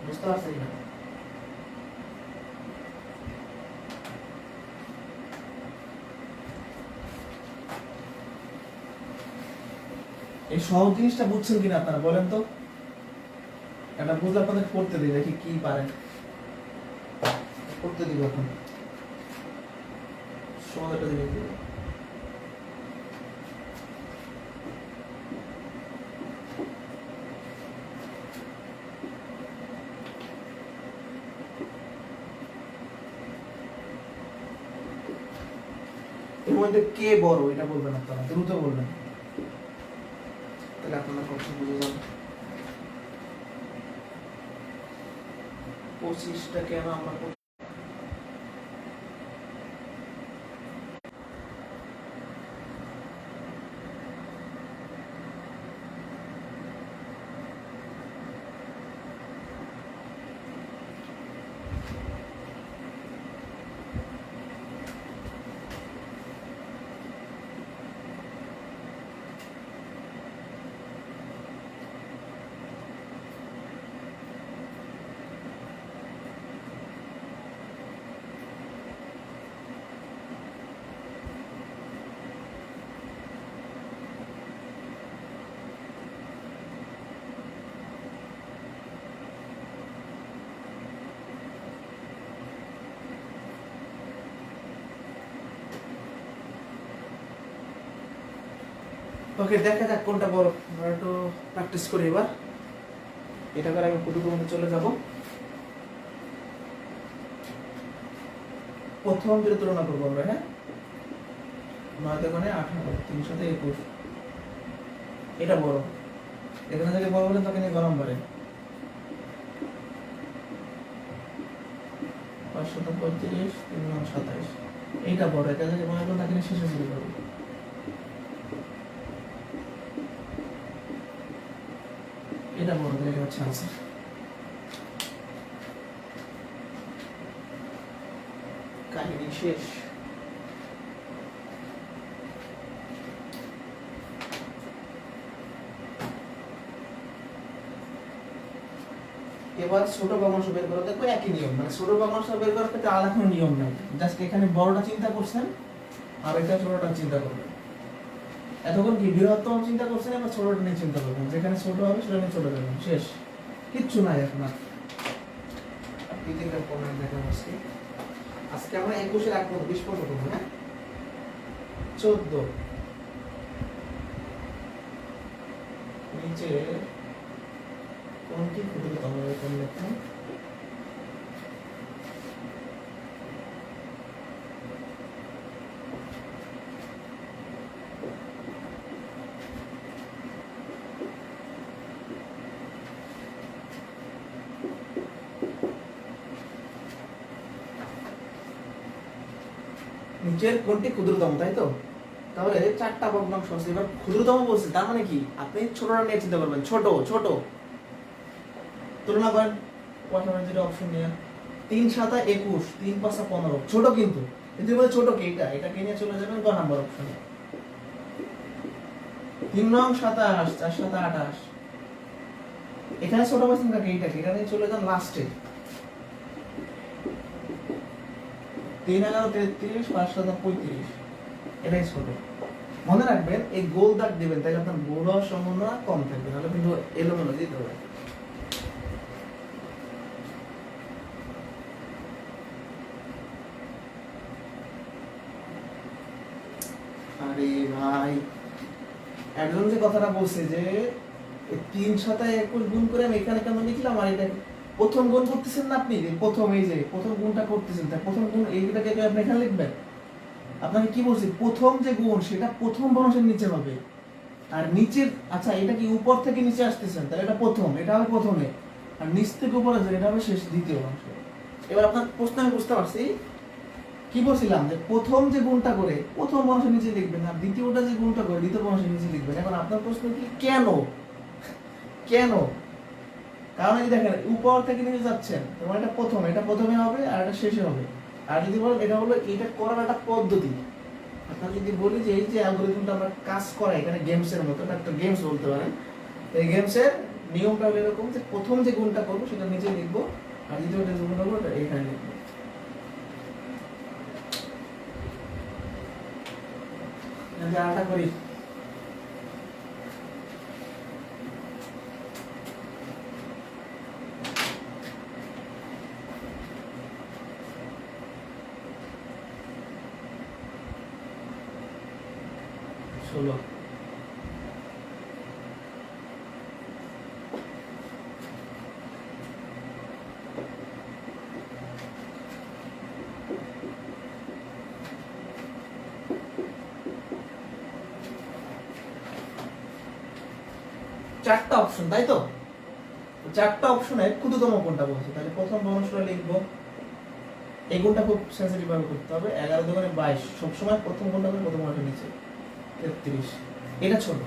বুঝতে পারছেন না? এই সহজ জিনিসটা বুঝছেন কিনা আপনারা বলেন তো? এটা বুঝলে আপনাদের করতে দিই, দেখি কি পারেন করতে দিব। এখন সমাধানটা দিয়ে দিব। এর মধ্যে কে বড় এটা বলবেন আপনারা, দ্রুত বলবেন, তাহলে আপনারা কথা বুঝে যান। 25টা কেন আমরা ওকে, দেখা যাক কোনটা বড়। আমরা একটু প্র্যাকটিস করি এবার। এটা করে আমি ক্ষুদ্রতম চলে যাব। প্রথম যেটা তুলনা করবো আমরা, হ্যাঁ, 9 দোকানে 18, 321, এটা বড়। এখানে যদি বড় বলেন তাকে নিয়ে গরম বাড়ে। 535, 327, এইটা বড়। এটা যদি মনে করেন তাকে নিয়ে শেষে শুরু করবো। এটা বড়, এটা হচ্ছে আনসার। কাহিনী শেষ। এবার ছোট ভগ্নাংশ বের করো, দেখো একই নিয়ম, মানে ছোট ভগ্নাংশ বের করার ক্ষেত্রে আলাদা কোনো নিয়ম নাই। জাস্ট এখানে বড়টা চিন্তা করছেন আর এটা ছোটটা চিন্তা করবেন। এতক্ষণ কি বৃহত্তম চিন্তা করছেন, এবার ছোটটা নিয়ে চিন্তা করবেন। যেখানে ছোট হবে সেটা নিয়ে ছোট যাবেন, শেষ। কিচ্ছু নাই এখন আর। আপনি তিনটা পয়েন্ট দেখাবো আজকে। আজকে আমরা 21-এর 1 পর্যন্ত 20 পর্যন্ত করবো, হ্যাঁ। 14 নিচে কোনটি ক্ষুদ্রতম কোন লেখা? নিচের কোনটি ক্ষুদ্রতম, তাই তো? তাহলে 4টা ভগ্নাংশ আছে। এবার ক্ষুদ্রতম বলছে, তার মানে কি আপনি ছোটটা নিয়ে চিন্তা করবেন। ছোট ছোট তুলনা করেন যেটা অপশন নিয়ে। 3 7 21, 3 5 15, ছোট কিন্তু। কিন্তু বলে ছোট কি এটা, এটাকে নিয়ে চলে যাবেন ক নাম্বার অপশনে। 3 9 27, 4 7 28, এখানে ছোট পাচ্ছেন কাকে, এইটাকে। এটা নিয়ে চলে যান লাস্টে। 3 11 33, 5 7 35, এটাই ছোট। মনে রাখবেন এই গোল দাগ দিবেন, তাহলে আপনার গোল হওয়ার সম্ভাবনা কম থাকবে, নাহলে কিন্তু এলোমেলো দিতে হবে। আরে ভাই, একজন যে কথাটা বলছে যে 3 7 21 গুণ করে আমি এখানে কেন লিখলাম, আর এটা প্রথম গুণ করতেছেন না আপনি, প্রথম এই যে প্রথম গুণটা করতেছেন, তাই প্রথম গুণ এইটাকে আপনি এখানে লিখবেন। আপনাকে কি বলছি, প্রথম যে গুণ সেটা প্রথম ভগ্নাংশের নিচে হবে, আর নিচের, আচ্ছা এটা কি উপর থেকে নিচে আসতেছেন, তাহলে এটা প্রথম, এটা হবে প্রথমে, আর নিচ থেকে উপরে যায় এটা হবে শেষ, দ্বিতীয় অংশ। এবার আপনার প্রশ্ন আমি বুঝতে পারছি। কি বলছিলাম যে প্রথম যে গুণটা করে প্রথম ভগ্নাংশের নিচে লিখবেন, আর দ্বিতীয়টা যে গুণটা করে দ্বিতীয় ভগ্নাংশের নিচে লিখবেন। এখন আপনার প্রশ্ন কি, কেন? কেন? কারণ এই দেখেন উপর থেকে নিচে যাচ্ছেন, তোমার এটা প্রথম, এটা প্রথমে হবে আর এটা শেষে হবে। আর যদি বলেন এটা হলো এটা করার একটা পদ্ধতি, আপনার যদি বলি যে এই যে অ্যালগরিদমটা আমরা কাজ করা এখানে গেমসের মতো, একটা গেমস বলতে পারেন। এই গেমসের নিয়মটা হলো এরকম যে প্রথম যে গুণটা করবো সেটা নিচে লিখবো, আর দ্বিতীয়টা যে গুণ করবো এটা এখানে লিখবো। আটা করি। ষোলো। চারটা অপশন, তাই তো? চারটা অপশনে ক্ষুদ্রতম কোনটা বলছে, তাহলে প্রথম ভগ্নাংশটা লিখবো। এই গুণটা খুব সেন্সিটিভ ভাবে করতে হবে। 11 দোকানে 22, সবসময় প্রথম গুণটা করে প্রথম ভগ্নাংশের নিচে। 33, এটা ছোট,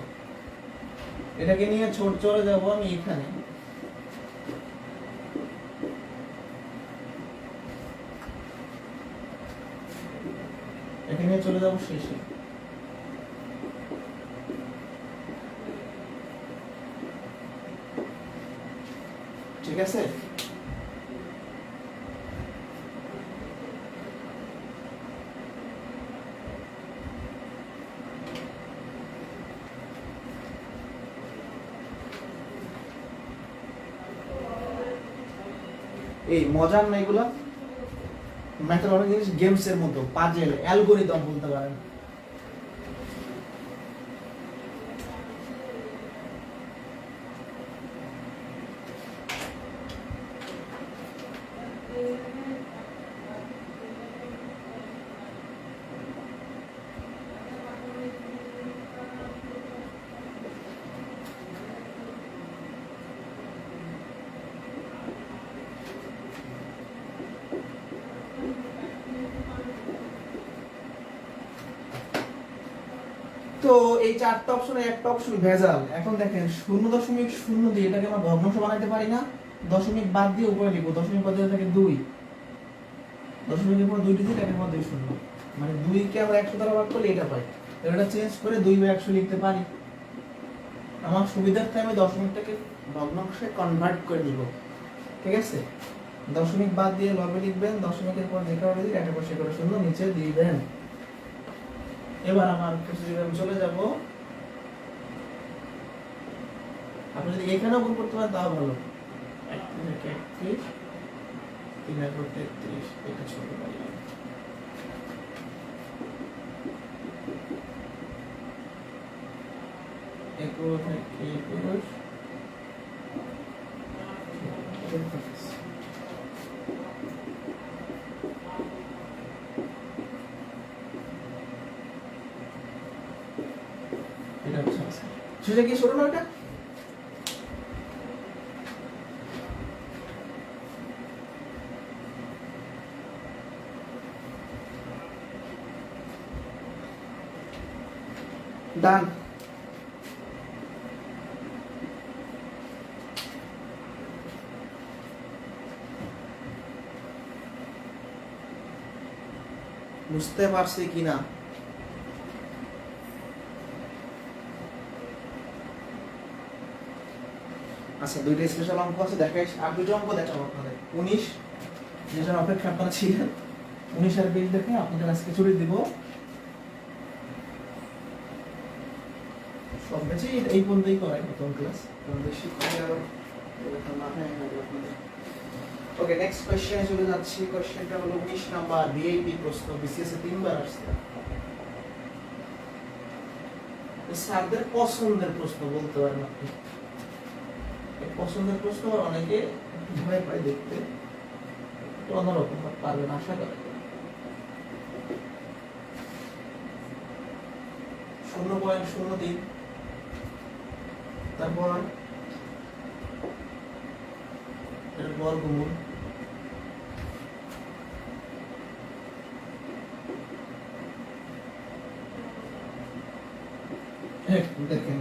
এটাকে নিয়ে ছোট চলে যাবো আমি এখানে। এখানে নিয়ে চলে যাবো শেষে। ঠিক আছে? এই মজার না এগুলা, ম্যাথের অনেক জিনিস গেমস এর মতো, পাজেল, অ্যালগরিদম বলতে পারেন। তো এই চারটা অপশনে একটা অপশন ভেজাল। এখন দেখেন 0.0 দিয়ে এটাকে আমরা ভগ্নাংশ বানাইতে পারি না, দশমিক বাদ দিয়ে উপরে লিখব, দশমিক বাদ দিয়ে থাকে 2, দশমিকের পর 2 ডিজিট, একের পর 2 শূন্য, মানে 2 কে আমরা 100 দ্বারা ভাগ করলে এটা পাই। এটা চেঞ্জ করে 2/100 লিখতে পারি। আমার সুবিধার্থে আমি দশমিকটাকে ভগ্নাংশে কনভার্ট করে দিব, ঠিক আছে? দশমিক বাদ দিয়ে লবে লিখবেন, দশমিকের পর যে কারণে দিই একের পর সে করে শূন্য নিচে দিবেন। এবার আমার প্রসিডিউরে আমি চলে যাব। আপনি যদি এখানেও গুণ করতে পারেন তাও ভালো। 31 33 এটা ছোট পাইলাম। সেটা কি ছোট না এটা? ডান। বুঝতে পারছি কিনা? আচ্ছা, দুইটা স্পেশাল অঙ্ক আছে দেখাই, আর দুটো অঙ্ক দেখাবো আপনাদের। 19 যেটার অপেক্ষা আপনারা ছিলেন, 19 আর 20 দেখে আপনাদের আজকে ছুটি দিব। সব বেশি এই পর্যন্তই করাই প্রথম ক্লাস, কারণ বেশি করে আবার মাথায় না আপনাদের। ওকে, নেক্সট কোশ্চেনে চলে যাচ্ছি। কোশ্চেনটা হলো 19 নাম্বার ভিআইপি প্রশ্ন, বিসিএস এ 3 বার আসছে। স্যারদের পছন্দের প্রশ্ন বলতে পারেন আপনি। পছন্দের প্রশ্ন অনেকে ভয় পায় দেখতে, অন্যরকম পারবেন আশা করি। 0.03, তারপর এর বর্গমূল, দেখেন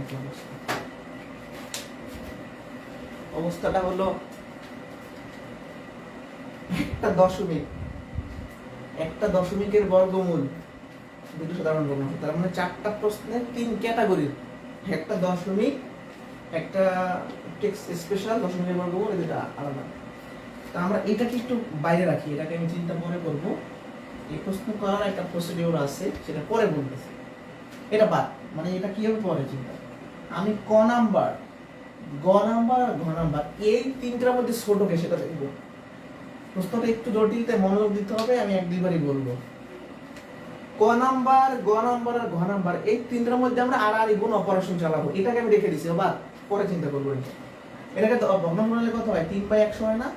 অবস্থাটা হলো একটা দশমিকের বর্গমূল দুটো সাধারণ বর্গমূল, তার মানে চারটা প্রশ্নের 3 ক্যাটাগরির, একটা দশমিক, একটা টেক্সট স্পেশাল, দশমিকের বর্গমূল, এটা আলাদা। তা আমরা এটাকে একটু বাইরে রাখি, এটাকে আমি চিন্তা পরে করব। এই প্রশ্ন করার একটা প্রসিডিউর আছে, সেটা পরে বলতেছি। এটা বাদ, মানে এটা কি হবে পরে চিন্তা। আমি ক নাম্বার, গ নাম্বার আর ঘ নাম্বার এই তিনটার মধ্যে ছোটকে সেটা দেখবো। প্রশ্নটা একটু জটিল, তাই মনোযোগ দিতে হবে, আমি 1-2বারই বলবো। ক নাম্বার, গ নাম্বার আর ঘ নাম্বার এই তিনটার মধ্যে আমরা আড়াআড়ি গুণ অপারেশন চালাবো, এটাকে আমি রেখে দিছি, বাদ, পরে চিন্তা করবো। এটাকে ভগ্নাংশ বানালে কত হয়? 3/100 হয় না?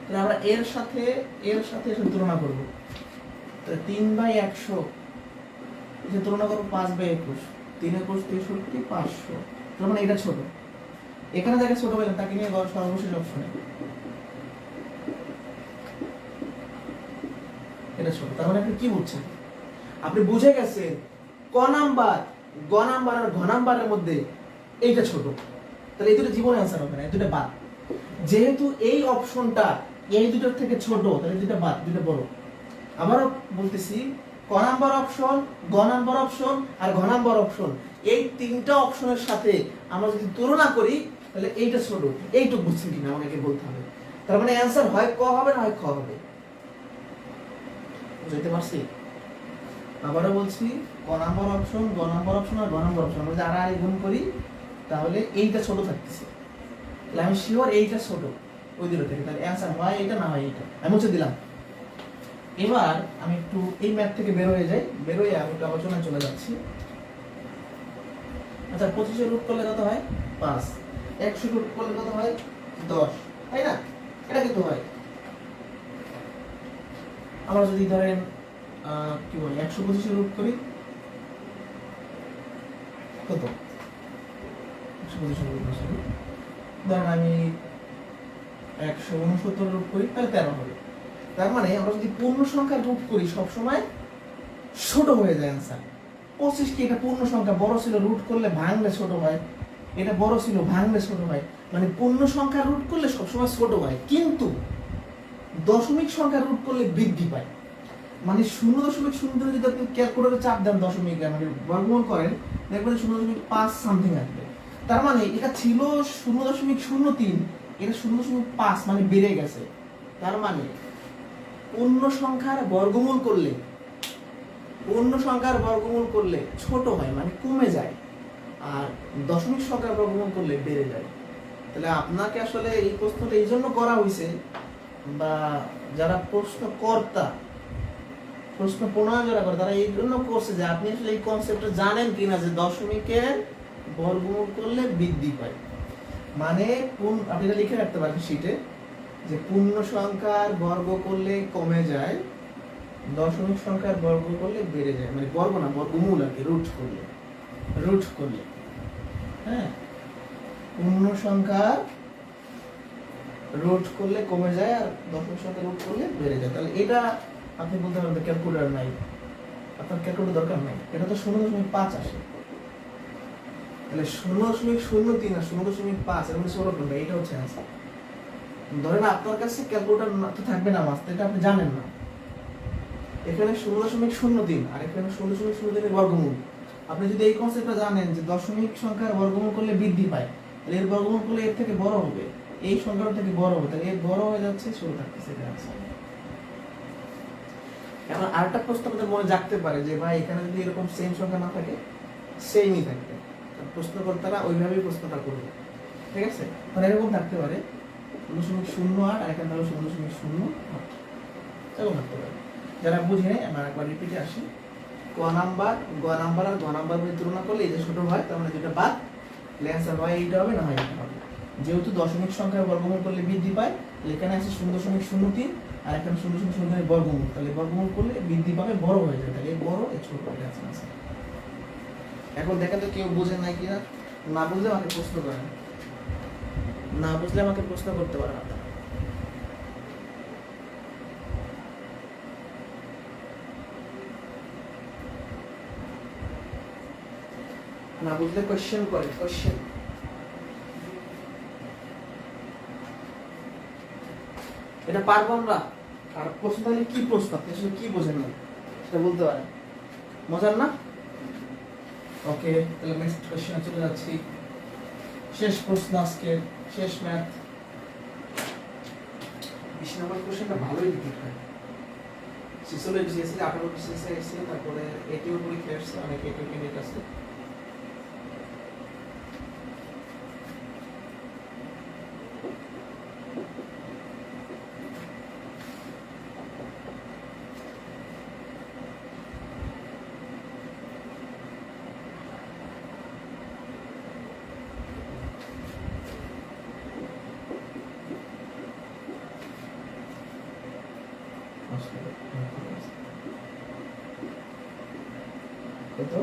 তাহলে আমরা এর সাথে তুলনা করব। তাহলে 3/100 এর তুলনা করব 5/21, 3×21 = 500। তার মানে এটা ছোট। এখানে যাকে ছোট বললাম তাকে নিয়ে সর্বশেষ অপশনে এটা ছোট। তার মানে আপনি কি বুঝছেন? আপনি বুঝে গেছেন ক নাম্বার, গ নাম্বার আর ঘ নাম্বারের মধ্যে এইটা ছোট, তাহলে এই দুটো জীবনে অ্যান্সার হবে না, এই দুটো বাদ। যেহেতু এই অপশনটা এই দুটোর থেকে ছোট, তাহলে দুটো বাদ, দুটো বড়। আবারও বলতেছি, ক নাম্বার অপশন, গ নাম্বার অপশন আর ঘ নাম্বার অপশন এই তিনটা অপশনের সাথে আমরা যদি তুলনা করি, তাহলে এইটা ছোট। এইটুকু বুঝছেন কিনা আমাকে বলতে হবে। তার মানে অ্যান্সার হয় ক হবে না হয় খ হবে। বুঝতে পারছি? আবারও বলছি, ক নাম্বার অপশন, গ নাম্বার অপশন আর ঘ নাম্বার অপশন আমরা যদি আড়াআড়ি গুণ করি, তাহলে এইটা ছোট থাকতেছে। তাহলে আমি শিওর এইটা ছোট ওই দুটো থেকে, তাহলে অ্যান্সার হয় এটা না হয় এইটা, আমি মুছে দিলাম। এবার আমি একটু এই ম্যাথ থেকে বের হয়ে যাই, বের হয়ে আমি একটু আলোচনায় চলে যাচ্ছি। আচ্ছা, 25 রুট করলে কত হয়? 5। 100 রুট করলে কত হয়? 10, তাই না? এটা কিন্তু হয়। আমরা যদি ধরেন কি বলি 125 রুট করি, কত? 125 রুট করি, ধরেন আমি 169 রুট করি, তাহলে 13 হবে। তার মানে আমরা যদি পূর্ণ সংখ্যা রুট করি সবসময় ছোট হয়ে যায় অ্যান্সার, 25 কি এটা পূর্ণ সংখ্যা, বড় ছিল রুট করলে ভাঙলে ছোট হয়, এটা বড় ছিল ভাঙলে ছোট হয়, মানে পূর্ণ সংখ্যা রুট করলে সবসময় ছোট হয়, কিন্তু দশমিক সংখ্যা রুট করলে বৃদ্ধি পায়। মানে 0.0 যদি আপনি ক্যালকুলেটরে চাপ দেন দশমিক মানে বর্গমূল করেন, দেখবেন 0.5 সামথিং আসবে। তার মানে এটা ছিল 0.03, এটা 0.5 মানে বেড়ে গেছে। তার মানে পূর্ণ সংখ্যার বর্গমূল করলে ছোট হয় মানে কমে যায়, আর দশমিক সংখ্যার বর্গমূল করলে বেড়ে যায়। তাহলে আপনাকে আসলে এই প্রশ্নটা এই জন্য করা হয়েছে, বা যারা প্রশ্নকর্তা প্রশ্ন প্রণয়ন যারা করে তারা এই জন্য করছে যে আপনি আসলে এই কনসেপ্টটা জানেন কিনা যে দশমিকের বর্গমূল করলে বৃদ্ধি পায়। মানে আপনি এটা লিখে রাখতে পারেন শিটে যে পূর্ণ সংখ্যার বর্গ করলে কমে যায়, দশমিক সংখ্যার বর্গ করলে বেড়ে যায়, মানে বর্গ না বর্গমূল আর কি, রুট করলে হ্যাঁ, পূর্ণ সংখ্যার রুট করলে কমে যায় আর দশমিক সংখ্যা রুট করলে বেড়ে যায়। তাহলে এটা আপনি বলতে পারবেন ক্যালকুলেটর নাই, আপনার ক্যালকুলেটর দরকার নাই, এটা তো 0.5 আসে। তাহলে 0.03 আর 0.5 এর মধ্যে 16 কোনটা, এটা হচ্ছে आंसर। ধরেন আপনার কাছে ক্যালকুলেটর তো থাকবে না মাস্টার, এটা আপনি জানেন না। এখানে 0.03 আর এখানে 0.03 এর বর্গমূল। আপনি যদি এই কনসেপ্টটা জানেন যে দশমিক সংখ্যার বর্গমূল করলে বৃদ্ধি পায়, তাহলে এর বর্গমূল করলে এর থেকে বড় হবে, এই সংখ্যাটা থেকে বড় হবে, তাহলে এর বড় হয়ে যাচ্ছে, ছোট থাকতেছে, এটা आंसर। এখন আরেকটা প্রশ্ন আপনাদের মনে জাগতে পারে যে ভাই এখানে যদি এরকম সেম সংখ্যা না থাকে, সেমই থাকবে, প্রশ্নকর্তারা ওইভাবেই প্রশ্নটা করবে, ঠিক আছে? মানে এরকম থাকতে পারে 0.08 আর এখানে হলো 0.08, এরকম থাকতে পারে। যারা বুঝে আমরা একবার রিপিটে আসি, গ নাম্বার আর গ নাম্বার মধ্যে তুলনা করলে এই যে ছোট হয়, তার মানে যেটা বাদ, অ্যান্সার হয় এইটা হবে, না হয় এটা হবে। যেহেতু দশমিক সংখ্যার বর্গমূল করলে বৃদ্ধি পায়, এখানে আছে 0.03 আর এখানে 0.03 বর্গমূল, তাহলে বর্গমূল করলে বৃদ্ধি পাবে, বড় হয়ে যাবে, তাহলে বড় এই ছোট এটা আছে आंसर। এখন দেখেন তো কেউ বুঝেন নাই কিনা, না বুঝলে আমাকে প্রশ্ন করেন, না বুঝলে আমাকে প্রশ্ন করতে পারেন আপনারা। না বুঝলে কোশ্চেন করে, কোশ্চেন। এটা পারবো আমরা। আর প্রশ্ন তাহলে কি প্রশ্ন, আপনি আসলে কি বোঝেন না সেটা বলতে পারেন, মজার না? ওকে, তাহলে নেক্সট কোশ্চেনে চলে যাচ্ছি। শেষ প্রশ্ন আজকে, শেষ ম্যাথ। 20 নম্বর কোশ্চেনটা ভালোই রিপিট হয়। 46 বিসিএস 18 বিসিএস এসেছিল, তারপরে এটিও পরীক্ষা আসছে, অনেক এটিও ক্যান্ডিডেট আছে। কত?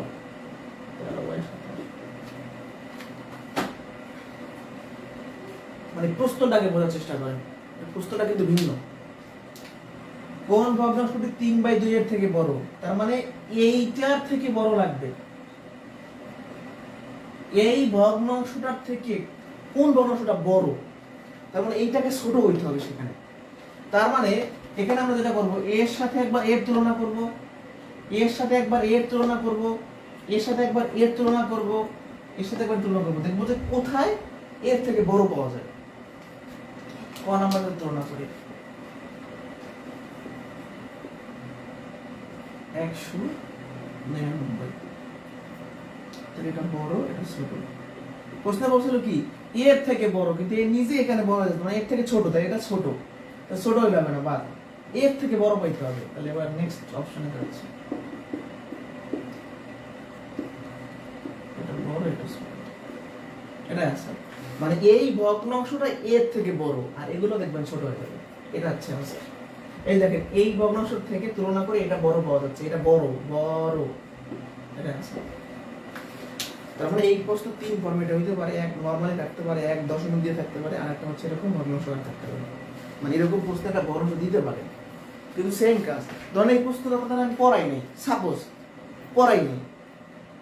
মানে প্রশ্নটাকে বোঝার চেষ্টা করেন, প্রশ্নটা কিন্তু ভিন্ন। কোন ভগ্নাংশটি 3/2 এর থেকে বড়? তার মানে এইটার থেকে বড় লাগবে, এই ভগ্নাংশটার থেকে কোন ভগ্নাংশটা বড়, তার মানে এইটাকে ছোট হইতে হবে সেখানে। তার মানে এখানে আমরা যেটা করব, এর সাথে একবার এর তুলনা করব, এর সাথে একবার এর তুলনা করব, এর সাথে একবার এর তুলনা করব, এর সাথে একবার তুলনা করব, দেখব যে কোথায় এর থেকে বড় পাওয়া যায়। ক নাম্বারের তুলনা করি, 199, তাহলে এটা বড়, এটা ছোট। প্রশ্ন বলছিল কি এর থেকে বড়, কিন্তু এর নিজে এখানে বড় যাচ্ছে, মানে এর থেকে ছোট, তাই এটা ছোট, ছোট হয়ে যাবে না, বাদ, এর থেকে বড় পাইতে হবে। তাহলে এবার নেক্সট অপশনে যাচ্ছি, এটা বড়, এটা ছোট, এটা आंसर। মানে এই ভগ্নাংশটা এর থেকে বড় আর এগুলো দেখবেন ছোট হয়ে যাবে, এটা হচ্ছে आंसर। এই দেখেন এই ভগ্নাংশ থেকে তুলনা করে এটা বড় পাওয়া যাচ্ছে, এটা বড় বড়, এটা आंसर। তার মানে এই প্রশ্ন তিন ফরম্যাটে হইতে পারে, এক নরমালি থাকতে পারে, এক দশমিক দিয়ে থাকতে পারে, আর একটা হচ্ছে এরকম ভগ্নাংশ থাকতে পারে। মানে এরকম প্রশ্ন একটা বড় দিতে পারে, কিন্তু সেম কাজ। ধরেন এই প্রশ্ন যখন আমি পড়াই নাই, সাপোজ পড়াই নাই,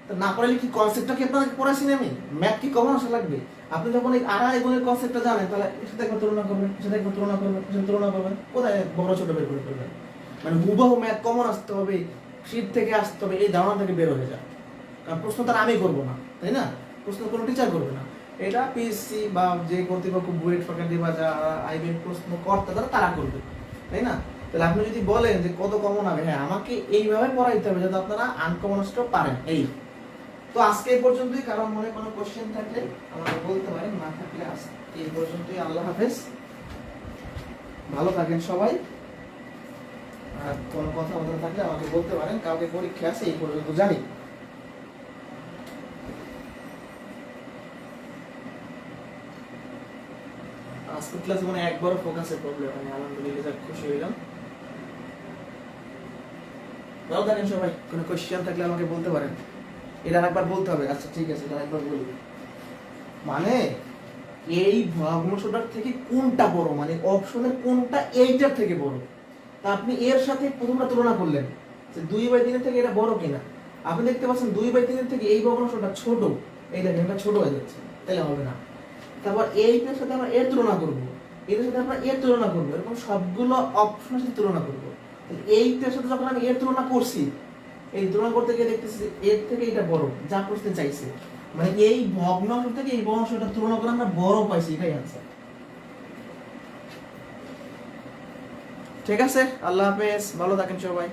তো না পড়াইলে কি কনসেপ্টটা কি আপনাকে পড়াইছি না আমি? ম্যাথ কি কমন আসা লাগবে? আপনি যখন এই আড়াই গুণের কনসেপ্টটা জানেন, তাহলে এর সাথে একবার তুলনা করবেন, এর সাথে একবার তুলনা করবেন, এর সাথে তুলনা করবেন, কোথায় বড় ছোট বের করে ফেলবেন। মানে হুবহু ম্যাথ কমন আসতে হবে, শীট থেকে আসতে হবে, এই ধারণা থেকে বের হয়ে যায়। কারণ প্রশ্ন তার আমি করবো না, তাই না? প্রশ্ন কোনো টিচার করবে না, এটা পিএসসি বা যে কর্তৃপক্ষ বুয়েট ফ্যাকাল্টি বা যারা আইবিএম প্রশ্ন কর্তা তারা করবে, তাই না? তাহলে আপনি যদি বলেন যে কত কমন হবে, হ্যাঁ আমাকে এইভাবে পড়াইতে হবে যাতে আপনারা আনকমন আসতেও পারেন। এই তো আজকে এই পর্যন্তই। কারণ মনে কোনো কোশ্চেন থাকলে আমাকে বলতে পারেন, না থাকলে আজকে এই পর্যন্তই। আল্লাহ হাফেজ, ভালো থাকেন সবাই। আর কোনো কথা বলতে থাকলে আমাকে বলতে পারেন। কালকে পরীক্ষা আছে, এই পর্যন্ত জানি। আজকে ক্লাসে মানে একবারও ফোকাসের প্রবলেম হয়, আলহামদুলিল্লাহ খুশি হইলাম। ভালো থাকেন সবাই। কোনো কোশ্চেন থাকলে আমাকে বলতে পারেন। এটা আরেকবার বলতে হবে। আচ্ছা ঠিক আছে, এটা আরেকবার বলি। মানে এই ভগ্নাংশটার থেকে কোনটা বড়, মানে অপশনের কোনটা এইটার থেকে বড়, তা আপনি এর সাথে প্রথমটা তুলনা করলেন যে 2/3 থেকে এটা বড় কিনা। আপনি দেখতে পাচ্ছেন 2/3 থেকে এই ভগ্নাংশটা ছোট, এই দেখেন এটা ছোট হয়ে যাচ্ছে, তাহলে হবে না। তারপর এইটার সাথে আমরা এর তুলনা করব, এটার সাথে আমরা এর তুলনা করব, এরকম সবগুলো অপশনের সাথে তুলনা করব। এইটার সাথে যখন আমি এর তুলনা করছি, এই তুলনা করতে গিয়ে দেখতেছি এর থেকে এটা বড়, যা প্রশ্নে চাইছে। মানে এই ভগ্নাংশ থেকে এই ভগ্নাংশটা তুলনা করে আমরা বড় পাইছি, এটাই আনসার। ঠিক আছে, আল্লাহ হাফেজ, ভালো থাকেন সবাই।